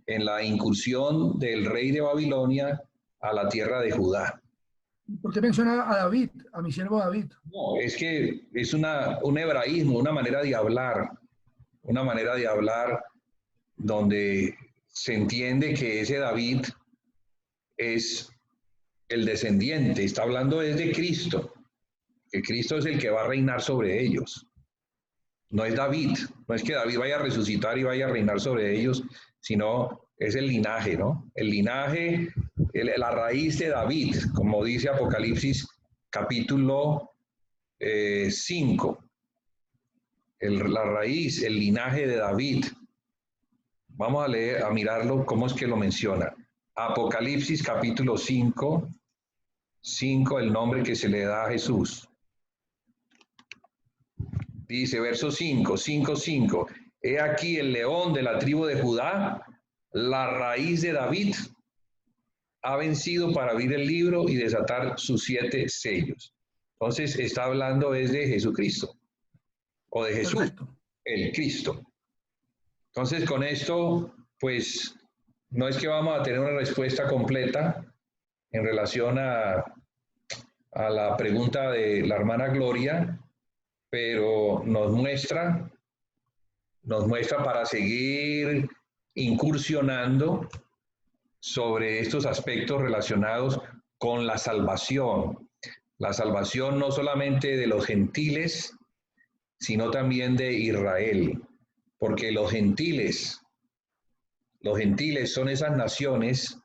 en la incursión del rey de Babilonia a la tierra de Judá. ¿Por qué menciona a David, a mi siervo David? No, es que es un hebraísmo, una manera de hablar donde se entiende que ese David es el descendiente, está hablando desde Cristo, que Cristo es el que va a reinar sobre ellos. No es David, no es que David vaya a resucitar y vaya a reinar sobre ellos, sino es el linaje, ¿no? El linaje, la raíz de David, como dice Apocalipsis capítulo 5. La raíz, el linaje de David. Vamos a leer, a mirarlo, cómo es que lo menciona. Apocalipsis capítulo 5, el nombre que se le da a Jesús. Dice, verso 5. He aquí el león de la tribu de Judá, la raíz de David, ha vencido para abrir el libro y desatar sus 7 sellos. Entonces está hablando desde Jesucristo, o de Jesús, perfecto, el Cristo. Entonces con esto, pues, no es que vamos a tener una respuesta completa en relación a la pregunta de la hermana Gloria, pero nos muestra para seguir incursionando sobre estos aspectos relacionados con la salvación. La salvación no solamente de los gentiles, sino también de Israel, porque los gentiles son esas naciones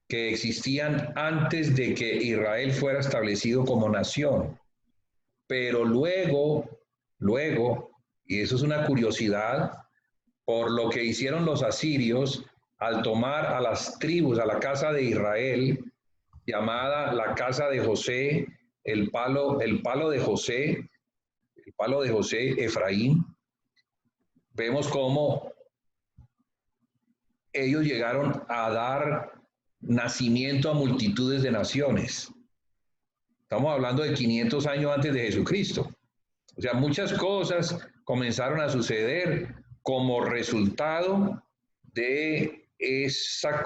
que existían antes de que Israel fuera establecido como nación. Pero luego, y eso es una curiosidad, por lo que hicieron los asirios, al tomar a las tribus, a la casa de Israel, llamada la casa de José, el palo de José, Efraín, vemos cómo ellos llegaron a dar nacimiento a multitudes de naciones. Estamos hablando de 500 años antes de Jesucristo. O sea, muchas cosas comenzaron a suceder como resultado de esa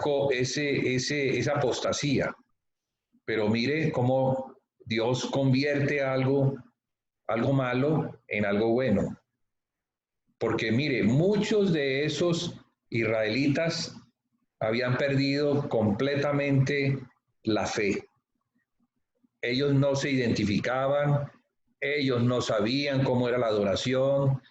apostasía. Pero mire cómo Dios convierte algo malo en algo bueno. Porque mire, muchos de esos israelitas habían perdido completamente la fe. Ellos no se identificaban, ellos no sabían cómo era la adoración,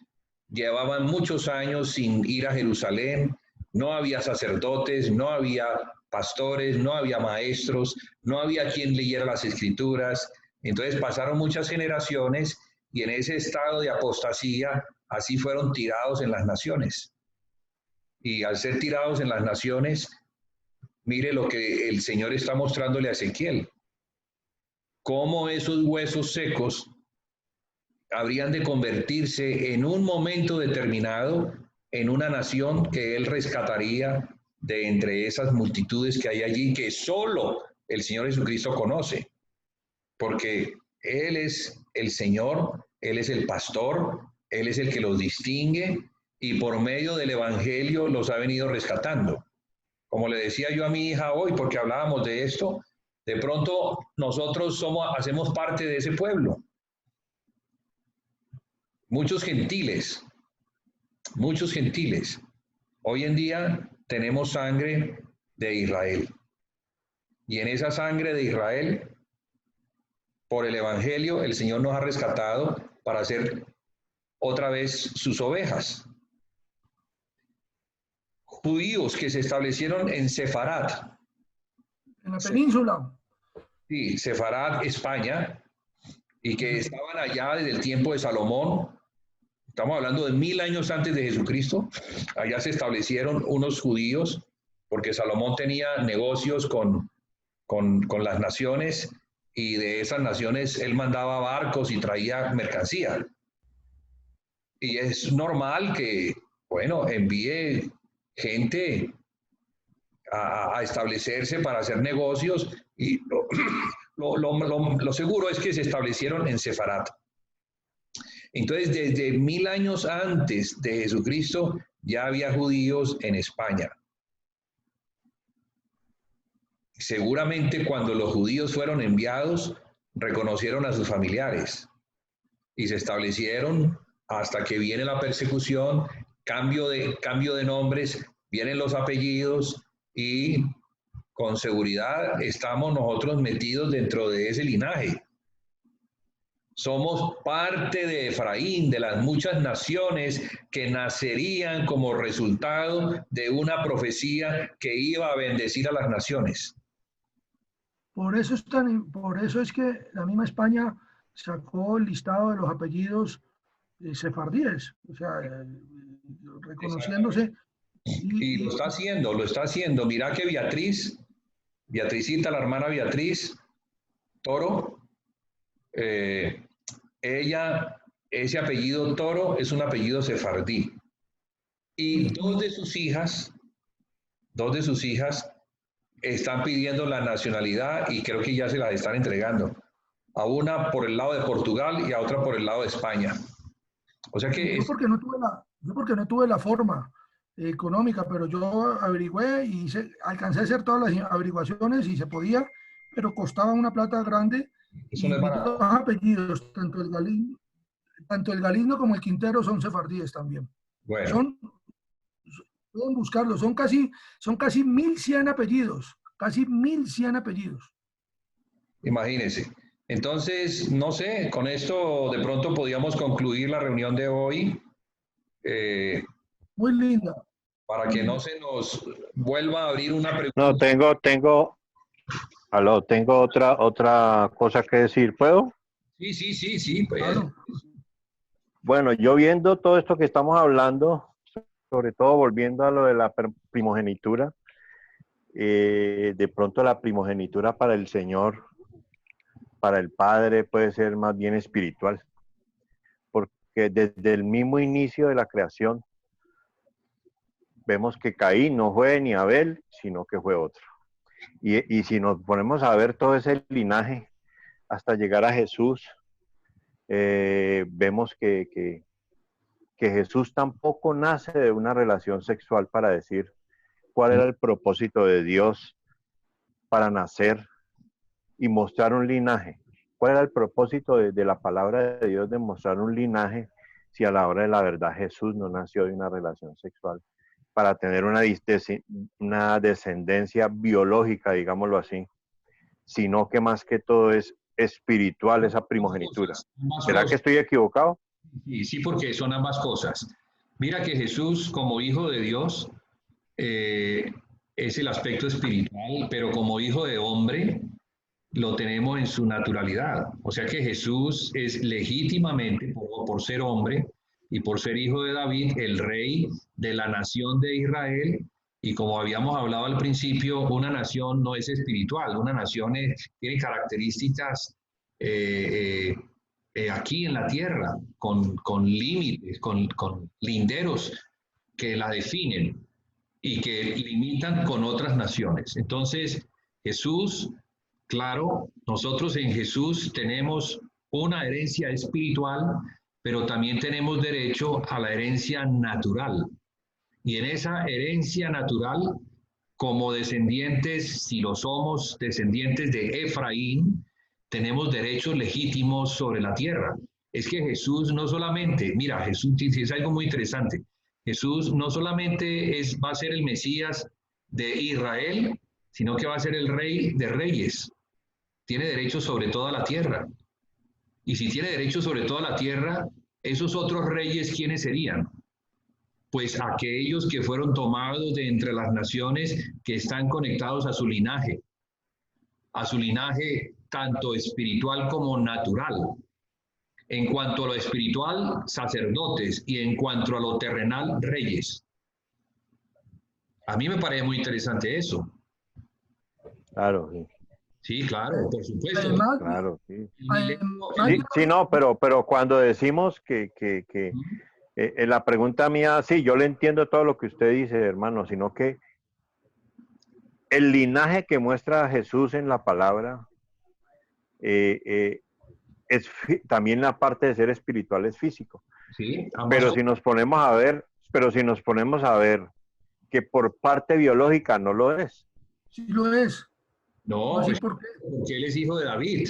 llevaban muchos años sin ir a Jerusalén, no había sacerdotes, no había pastores, no había maestros, no había quien leyera las escrituras. Entonces pasaron muchas generaciones y en ese estado de apostasía, así fueron tirados en las naciones. Y al ser tirados en las naciones, mire lo que el Señor está mostrándole a Ezequiel. Cómo esos huesos secos habrían de convertirse en un momento determinado en una nación que Él rescataría de entre esas multitudes que hay allí, que solo el Señor Jesucristo conoce. Porque Él es el Señor, Él es el pastor, Él es el que los distingue y por medio del Evangelio los ha venido rescatando. Como le decía yo a mi hija hoy, porque hablábamos de esto, de pronto nosotros hacemos parte de ese pueblo. Muchos gentiles. Hoy en día tenemos sangre de Israel. Y en esa sangre de Israel, por el Evangelio, el Señor nos ha rescatado para ser otra vez sus ovejas. Judíos que se establecieron en Sefarat. En la península. Sí, Sefarat, España, y que estaban allá desde el tiempo de Salomón. Estamos hablando de 1000 años antes de Jesucristo. Allá se establecieron unos judíos, porque Salomón tenía negocios con las naciones, y de esas naciones él mandaba barcos y traía mercancía. Y es normal que, bueno, envíe gente a establecerse para hacer negocios, y lo seguro es que se establecieron en Sefarat. Entonces, desde 1000 años antes de Jesucristo ya había judíos en España. Seguramente cuando los judíos fueron enviados, reconocieron a sus familiares y se establecieron hasta que viene la persecución, cambio de nombres, vienen los apellidos y con seguridad estamos nosotros metidos dentro de ese linaje. Somos parte de Efraín, de las muchas naciones que nacerían como resultado de una profecía que iba a bendecir a las naciones. Por eso es que la misma España sacó el listado de los apellidos sefardíes, o sea, reconociéndose. Y lo está haciendo. Mira que Beatricita, la hermana Beatriz Toro, ella, ese apellido Toro es un apellido sefardí. Y dos de sus hijas están pidiendo la nacionalidad y creo que ya se las están entregando. A una por el lado de Portugal y a otra por el lado de España. O sea que... Yo porque no tuve la forma económica, pero yo averigüé y alcancé a hacer todas las averiguaciones y se podía, pero costaba una plata grande. Eso no es barato. Los apellidos, tanto el Galindo como el Quintero son sefardíes también. Bueno. Pueden buscarlo, son casi 1100 apellidos, casi 1100 apellidos. Imagínense. Entonces, no sé, con esto de pronto podíamos concluir la reunión de hoy. Muy linda. Para que no se nos vuelva a abrir una pregunta. No, tengo otra cosa que decir, ¿puedo? Sí, pues. Claro. Bueno, yo viendo todo esto que estamos hablando, sobre todo volviendo a lo de la primogenitura, de pronto la primogenitura para el Señor, para el Padre, puede ser más bien espiritual, porque desde el mismo inicio de la creación vemos que Caín no fue ni Abel, sino que fue otro. Y si nos ponemos a ver todo ese linaje hasta llegar a Jesús, vemos que Jesús tampoco nace de una relación sexual para decir cuál era el propósito de Dios para nacer y mostrar un linaje. ¿Cuál era el propósito de la palabra de Dios de mostrar un linaje si a la hora de la verdad Jesús no nació de una relación sexual para tener una descendencia biológica, digámoslo así, sino que más que todo es espiritual esa primogenitura? ¿Será que estoy equivocado? Sí, porque son ambas cosas. Mira que Jesús como hijo de Dios es el aspecto espiritual, pero como hijo de hombre lo tenemos en su naturalidad. O sea que Jesús es legítimamente, por ser hombre y por ser hijo de David, el rey de la nación de Israel. Y como habíamos hablado al principio, una nación no es espiritual, una nación tiene características aquí en la tierra, con límites, con linderos que la definen y que limitan con otras naciones. Entonces, Jesús, claro, nosotros en Jesús tenemos una herencia espiritual, pero también tenemos derecho a la herencia natural. Y en esa herencia natural, como descendientes, si lo somos, descendientes de Efraín, tenemos derechos legítimos sobre la tierra. Es que Jesús no solamente, mira, Jesús es algo muy interesante. Jesús no solamente va a ser el Mesías de Israel, sino que va a ser el Rey de Reyes. Tiene derechos sobre toda la tierra. Y si tiene derechos sobre toda la tierra, esos otros reyes, ¿quiénes serían? Pues aquellos que fueron tomados de entre las naciones que están conectados a su linaje tanto espiritual como natural. En cuanto a lo espiritual, sacerdotes, y en cuanto a lo terrenal, reyes. A mí me parece muy interesante eso. Claro, sí. Sí, claro, por supuesto. Además, Claro, sí. Sí, No, pero cuando decimos la pregunta mía, sí, yo le entiendo todo lo que usted dice, hermano, sino que el linaje que muestra Jesús en la palabra también la parte de ser espiritual es físico. Sí, pero si nos ponemos a ver que por parte biológica no lo es. Sí lo es. No, Voy a decir por qué. porque él es hijo de David.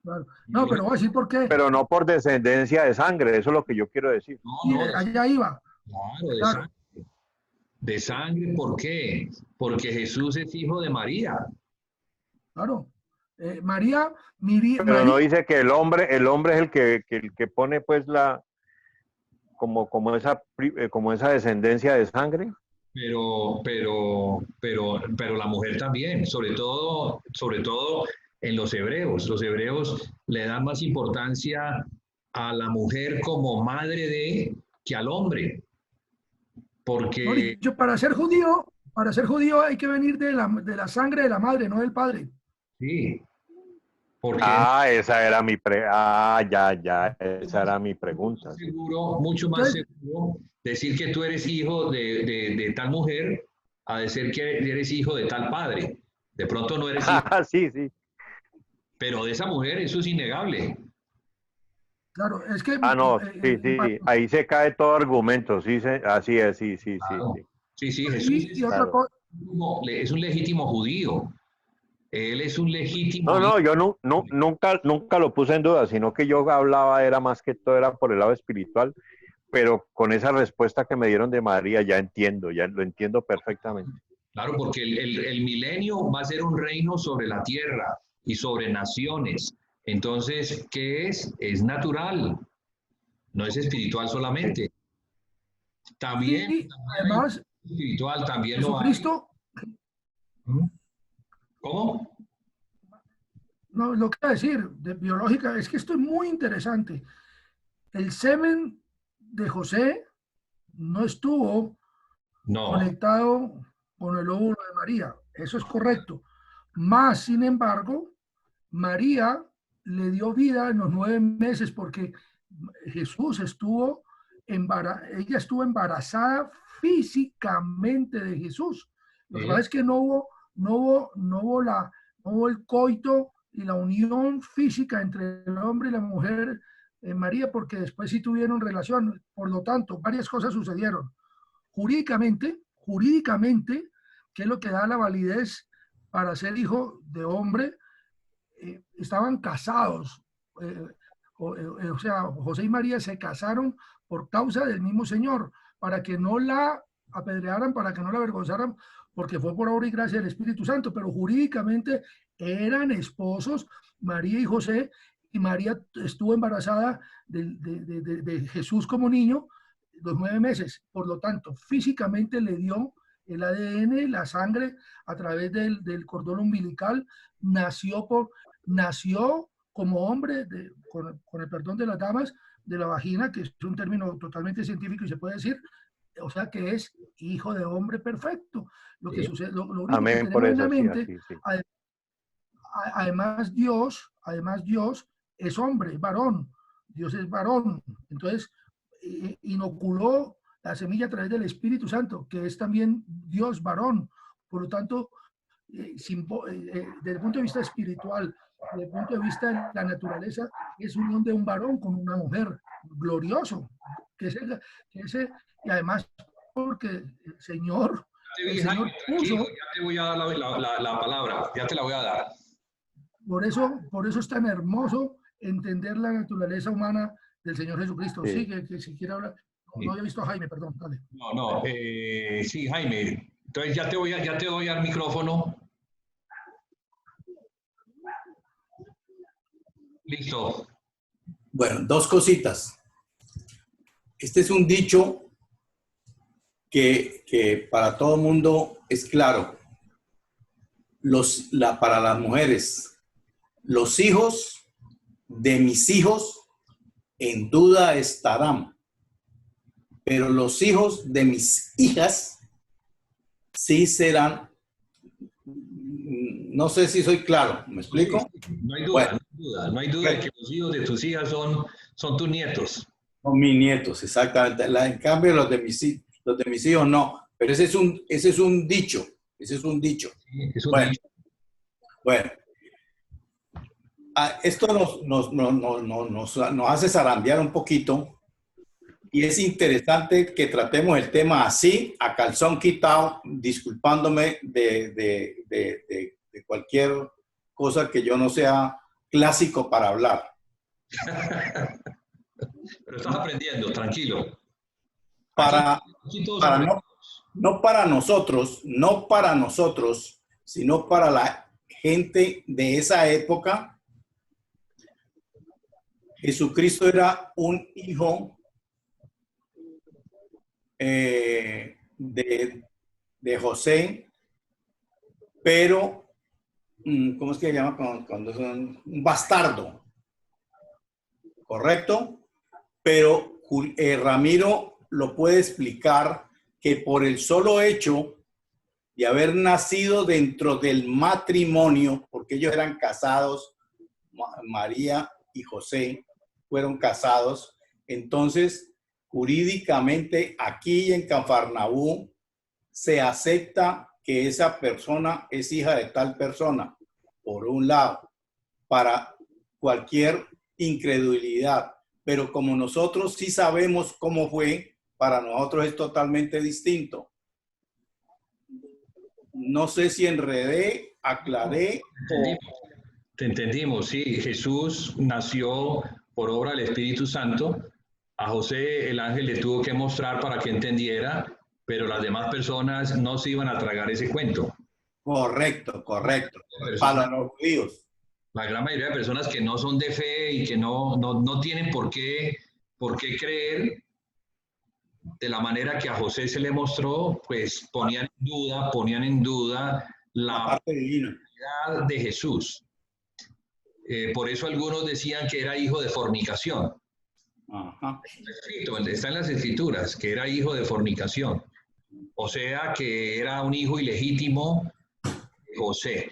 Claro. No, pero voy a decir por qué. Pero no por descendencia de sangre, eso es lo que yo quiero decir. Sí, allá iba. Claro, Claro. sangre. De sangre, ¿por qué? Porque Jesús es hijo de María. Claro. María. Pero no dice que el hombre es el que pone pues como esa descendencia de sangre. Pero la mujer también, sobre todo en los hebreos. Los hebreos le dan más importancia a la mujer como madre que al hombre. Porque para ser judío hay que venir de la sangre de la madre, no del padre. Sí. Porque Esa era mi esa era mi pregunta. Mucho más seguro decir que tú eres hijo de tal mujer a decir que eres hijo de tal padre. De pronto no eres hijo. Sí, sí. Pero de esa mujer eso es innegable. Claro, es que... no, sí. Ahí se cae todo argumento, sí, así es, sí. Sí, Jesús es un legítimo judío. Él es un legítimo... No, yo nunca lo puse en duda, sino que yo hablaba, era más que todo, era por el lado espiritual, pero con esa respuesta que me dieron de María ya lo entiendo perfectamente. Claro, porque el milenio va a ser un reino sobre la tierra y sobre naciones. Entonces, ¿qué es? Es natural, no es espiritual solamente. También, sí, además, espiritual también Jesucristo. ¿Cómo? No, lo que iba a decir de biológica es que esto es muy interesante. El semen de José no estuvo No. conectado con el óvulo de María. Eso es correcto. Más, sin embargo, María le dio vida en los 9 meses porque Jesús ella estuvo embarazada físicamente de Jesús. Lo que pasa es que no hubo el coito y la unión física entre el hombre y la mujer en María, porque después sí tuvieron relación. Por lo tanto, varias cosas sucedieron. Jurídicamente, que es lo que da la validez para ser hijo de hombre, estaban casados. O sea, José y María se casaron por causa del mismo Señor, para que no la apedrearan, para que no la avergonzaran, porque fue por obra y gracia del Espíritu Santo, pero jurídicamente eran esposos, María y José, y María estuvo embarazada de Jesús como niño los 9 meses. Por lo tanto, físicamente le dio el ADN, la sangre a través del cordón umbilical, nació como hombre, con el perdón de las damas, de la vagina, que es un término totalmente científico y se puede decir, o sea que es hijo de hombre perfecto. Lo que sucede, lo único Amén, que por tenemos eso, en la mente, sí. además Dios es hombre, es varón. Dios es varón. Entonces, inoculó la semilla a través del Espíritu Santo, que es también Dios varón. Por lo tanto, desde el punto de vista espiritual, desde el punto de vista de la naturaleza, es unión de un varón con una mujer. Glorioso. Y además, porque el Señor puso... Ya te voy a dar la palabra, ya te la voy a dar. Por eso es tan hermoso entender la naturaleza humana del Señor Jesucristo. Sí, que si quiere hablar. No había visto a Jaime, perdón, dale. Sí, Jaime. Entonces ya te doy al micrófono. Listo. Bueno, 2 cositas. Este es un dicho que para todo el mundo es claro. Para las mujeres, los hijos de mis hijos en duda estarán, pero los hijos de mis hijas sí serán. No sé si soy claro, ¿me explico? No hay duda, bueno, no hay duda de que los hijos de tus hijas son tus nietos. Son mis nietos, exactamente. En cambio, los de mis hijos no. Pero ese es un dicho. Ese es un dicho. Sí, es un dicho. Bueno. Esto nos hace zarandear un poquito. Y es interesante que tratemos el tema así, a calzón quitado, disculpándome de cualquier cosa que yo no sea clásico para hablar. Pero estás aprendiendo, tranquilo. No para nosotros, sino para la gente de esa época. Jesucristo era un hijo de José, pero, ¿cómo es que se llama cuando son un bastardo? ¿Correcto? Pero Ramiro lo puede explicar que por el solo hecho de haber nacido dentro del matrimonio, porque ellos eran casados, María y José fueron casados, entonces jurídicamente aquí en Cafarnaúm se acepta que esa persona es hija de tal persona, por un lado, para cualquier incredulidad. Pero como nosotros sí sabemos cómo fue, para nosotros es totalmente distinto. No sé si enredé, aclaré. Te entendimos, sí. Jesús nació por obra del Espíritu Santo. A José el ángel le tuvo que mostrar para que entendiera, pero las demás personas no se iban a tragar ese cuento. Correcto. Para los judíos. La gran mayoría de personas que no son de fe y que no tienen por qué creer de la manera que a José se le mostró, pues ponían en duda la parte divina de Jesús. Por eso algunos decían que era hijo de fornicación. Ajá. Está en las escrituras, que era hijo de fornicación. O sea que era un hijo ilegítimo de José.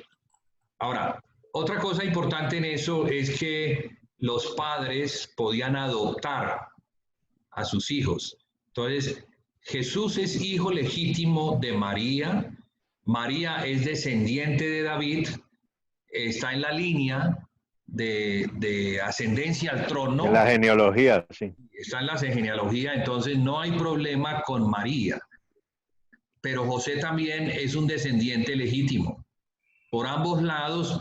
Ahora, otra cosa importante en eso es que los padres podían adoptar a sus hijos. Entonces, Jesús es hijo legítimo de María. María es descendiente de David, está en la línea de ascendencia al trono. En la genealogía, sí. Está en la genealogía, entonces no hay problema con María. Pero José también es un descendiente legítimo. Por ambos lados,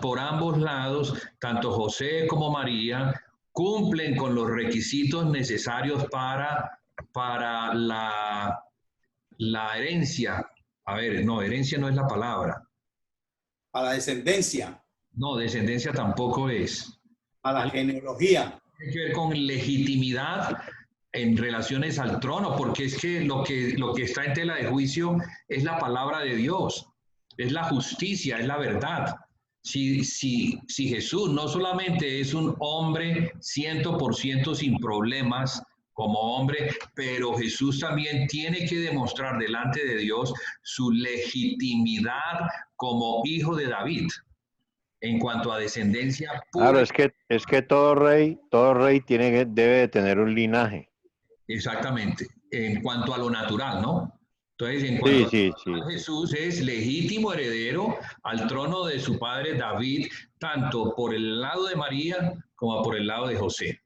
tanto José como María cumplen con los requisitos necesarios para la herencia. A ver, no, herencia no es la palabra. A la descendencia, No, descendencia tampoco es. a la genealogía. Tiene que ver con legitimidad en relaciones al trono, porque es que lo que está en tela de juicio es la palabra de Dios, es la justicia, es la verdad. Si Jesús no solamente es un hombre 100% sin problemas como hombre, pero Jesús también tiene que demostrar delante de Dios su legitimidad como hijo de David en cuanto a descendencia pura. Claro, es que todo rey debe de tener un linaje. Exactamente, en cuanto a lo natural, ¿no? Entonces, en cuanto Sí. a Jesús es legítimo heredero al trono de su padre David, tanto por el lado de María como por el lado de José.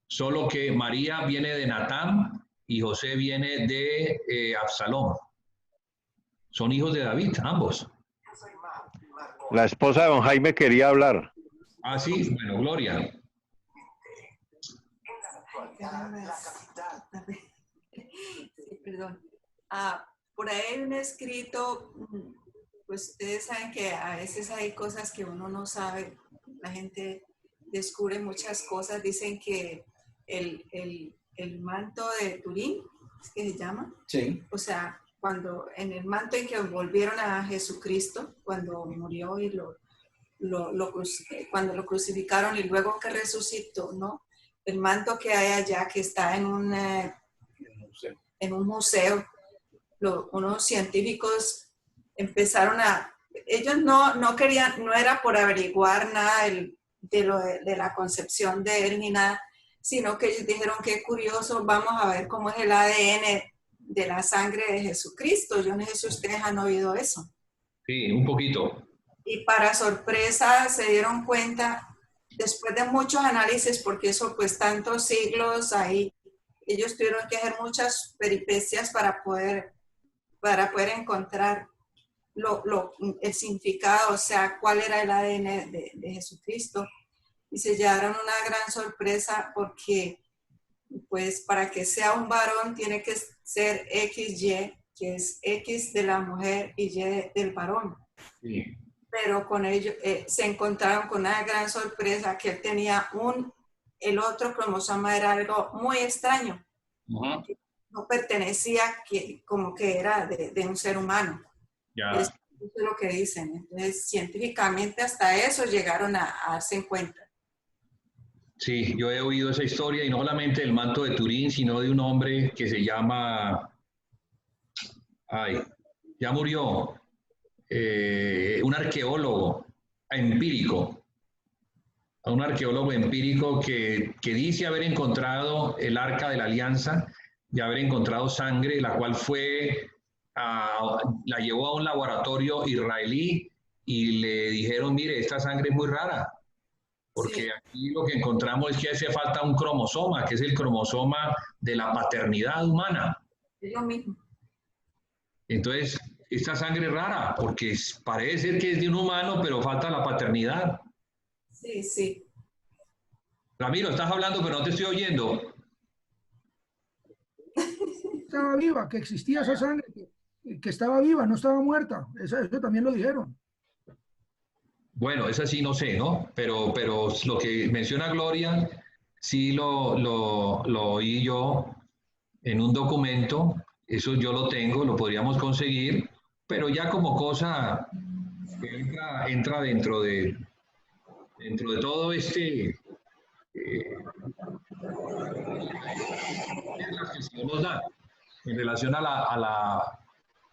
Solo que María viene de Natán y José viene de Absalón. Son hijos de David, ambos. La esposa de don Jaime quería hablar. Ah, sí, bueno, Gloria. Sí, perdón. Por ahí hay un escrito, pues ustedes saben que a veces hay cosas que uno no sabe, la gente descubre muchas cosas, dicen que el manto de Turín, ¿es que se llama? Sí. O sea, cuando en el manto en que envolvieron a Jesucristo, cuando murió y cuando lo crucificaron y luego que resucitó, ¿no? El manto que hay allá, que está en un museo, unos científicos empezaron ellos no querían, no era por averiguar nada de la concepción de él ni nada, sino que ellos dijeron qué curioso, vamos a ver cómo es el ADN de la sangre de Jesucristo. Yo no sé si ustedes han oído eso. Sí, un poquito. Y para sorpresa se dieron cuenta, después de muchos análisis, porque eso pues tantos siglos ahí, ellos tuvieron que hacer muchas peripecias para poder encontrar el significado, o sea, cuál era el ADN de Jesucristo. Y se llevaron una gran sorpresa porque, pues, para que sea un varón tiene que ser XY, que es X de la mujer y Y del varón. Sí. Pero con ello se encontraron con una gran sorpresa que él tenía el otro cromosoma era algo muy extraño. Uh-huh. No pertenecía, como que era de un ser humano. Ya. Eso es lo que dicen. Entonces, científicamente hasta eso llegaron a darse cuenta. Sí, yo he oído esa historia y no solamente del manto de Turín, sino de un hombre que se llama, ya murió, un arqueólogo empírico, que dice haber encontrado el Arca de la Alianza y haber encontrado sangre, la cual la llevó a un laboratorio israelí y le dijeron, mire, esta sangre es muy rara. Porque sí, aquí lo que encontramos es que hace falta un cromosoma, que es el cromosoma de la paternidad humana. Es lo mismo. Entonces, esta sangre es rara, porque parece ser que es de un humano, pero falta la paternidad. Sí, sí. Ramiro, estás hablando, pero no te estoy oyendo. Estaba viva, que existía esa sangre, que estaba viva, no estaba muerta. Eso también lo dijeron. Bueno, esa sí no sé, ¿no? Pero lo que menciona Gloria, sí lo oí yo en un documento, eso yo lo tengo, lo podríamos conseguir, pero ya como cosa que entra dentro de todo este que el Señor nos da en relación a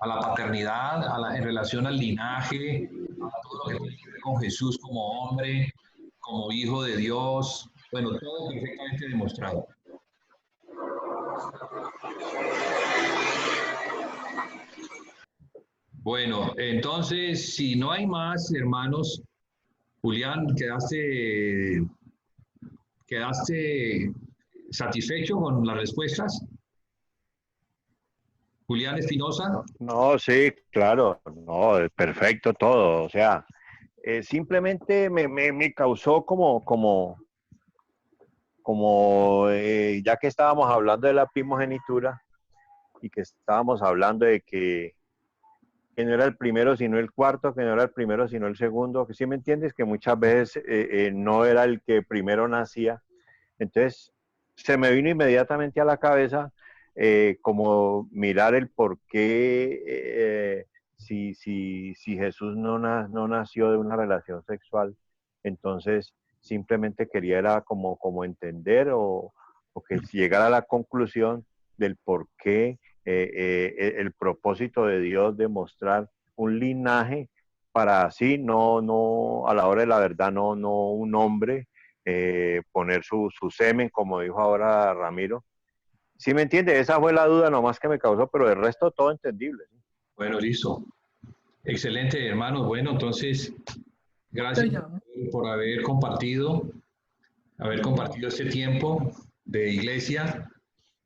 a la paternidad, en relación al linaje, a todo lo que tiene que ver con Jesús como hombre, como hijo de Dios. Bueno, todo perfectamente demostrado. Bueno, entonces, si no hay más, hermanos, Julián, ¿quedaste satisfecho con las respuestas? Julián Espinosa. No, sí, claro, no, perfecto todo. O sea, simplemente me causó ya que estábamos hablando de la primogenitura y que estábamos hablando de que no era el primero sino el cuarto, que no era el primero sino el segundo, que sí me entiendes, que muchas veces no era el que primero nacía. Entonces, se me vino inmediatamente a la cabeza como mirar el por qué, si Jesús no nació de una relación sexual, entonces simplemente quería era como entender o que llegara a la conclusión del por qué el propósito de Dios de mostrar un linaje para así no a la hora de la verdad no un hombre poner su semen, como dijo ahora Ramiro. ¿Sí me entiende? Esa fue la duda nomás que me causó, pero el resto todo entendible. Bueno, listo. Excelente, hermanos. Bueno, entonces, gracias por haber compartido este tiempo de iglesia,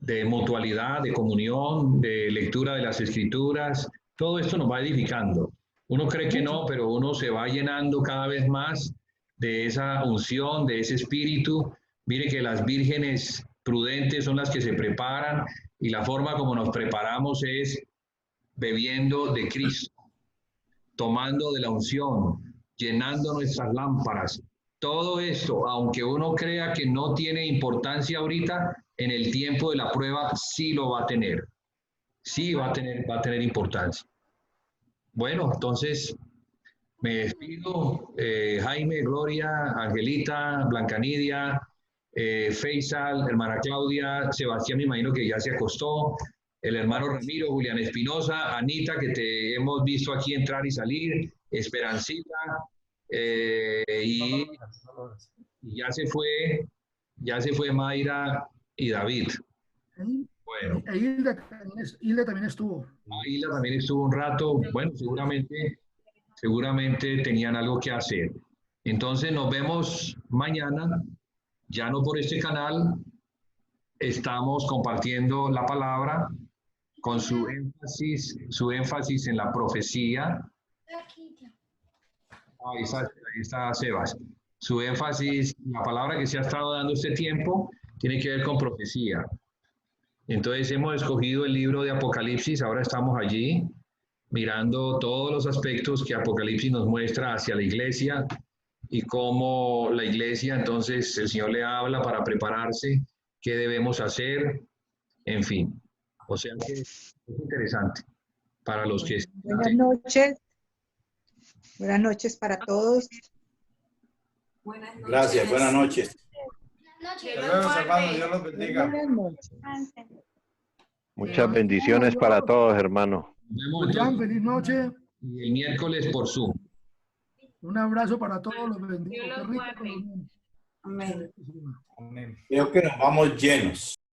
de mutualidad, de comunión, de lectura de las escrituras. Todo esto nos va edificando. Uno cree que no, pero uno se va llenando cada vez más de esa unción, de ese espíritu. Mire que las vírgenes prudentes son las que se preparan y la forma como nos preparamos es bebiendo de Cristo, tomando de la unción, llenando nuestras lámparas. Todo esto, aunque uno crea que no tiene importancia ahorita, en el tiempo de la prueba sí lo va a tener. Sí va a tener importancia. Bueno, entonces me despido. Jaime, Gloria, Angelita, Blancanidia, Faisal, hermana Claudia, Sebastián, me imagino que ya se acostó, el hermano Ramiro, Julián Espinosa, Anita, que te hemos visto aquí entrar y salir, Esperancita, y ya se fue Mayra y David. Bueno. Hilda también estuvo. Hilda también estuvo un rato. Bueno, seguramente tenían algo que hacer. Entonces nos vemos mañana, ya no por este canal. Estamos compartiendo la palabra con su énfasis en la profecía. Ahí está Sebas. Su énfasis, la palabra que se ha estado dando este tiempo, tiene que ver con profecía. Entonces hemos escogido el libro de Apocalipsis, ahora estamos allí mirando todos los aspectos que Apocalipsis nos muestra hacia la iglesia y cómo la iglesia, entonces el Señor le habla para prepararse, qué debemos hacer, en fin. O sea que es interesante para los que... Buenas noches. Buenas noches para todos. Buenas noches. Gracias, buenas noches. Hermanos, Dios los bendiga. Buenas noches. Muchas bendiciones para todos, hermanos. Julián, feliz noche. Y el miércoles por Zoom. Un abrazo para todos, los bendigo. Amén. Creo que nos vamos llenos.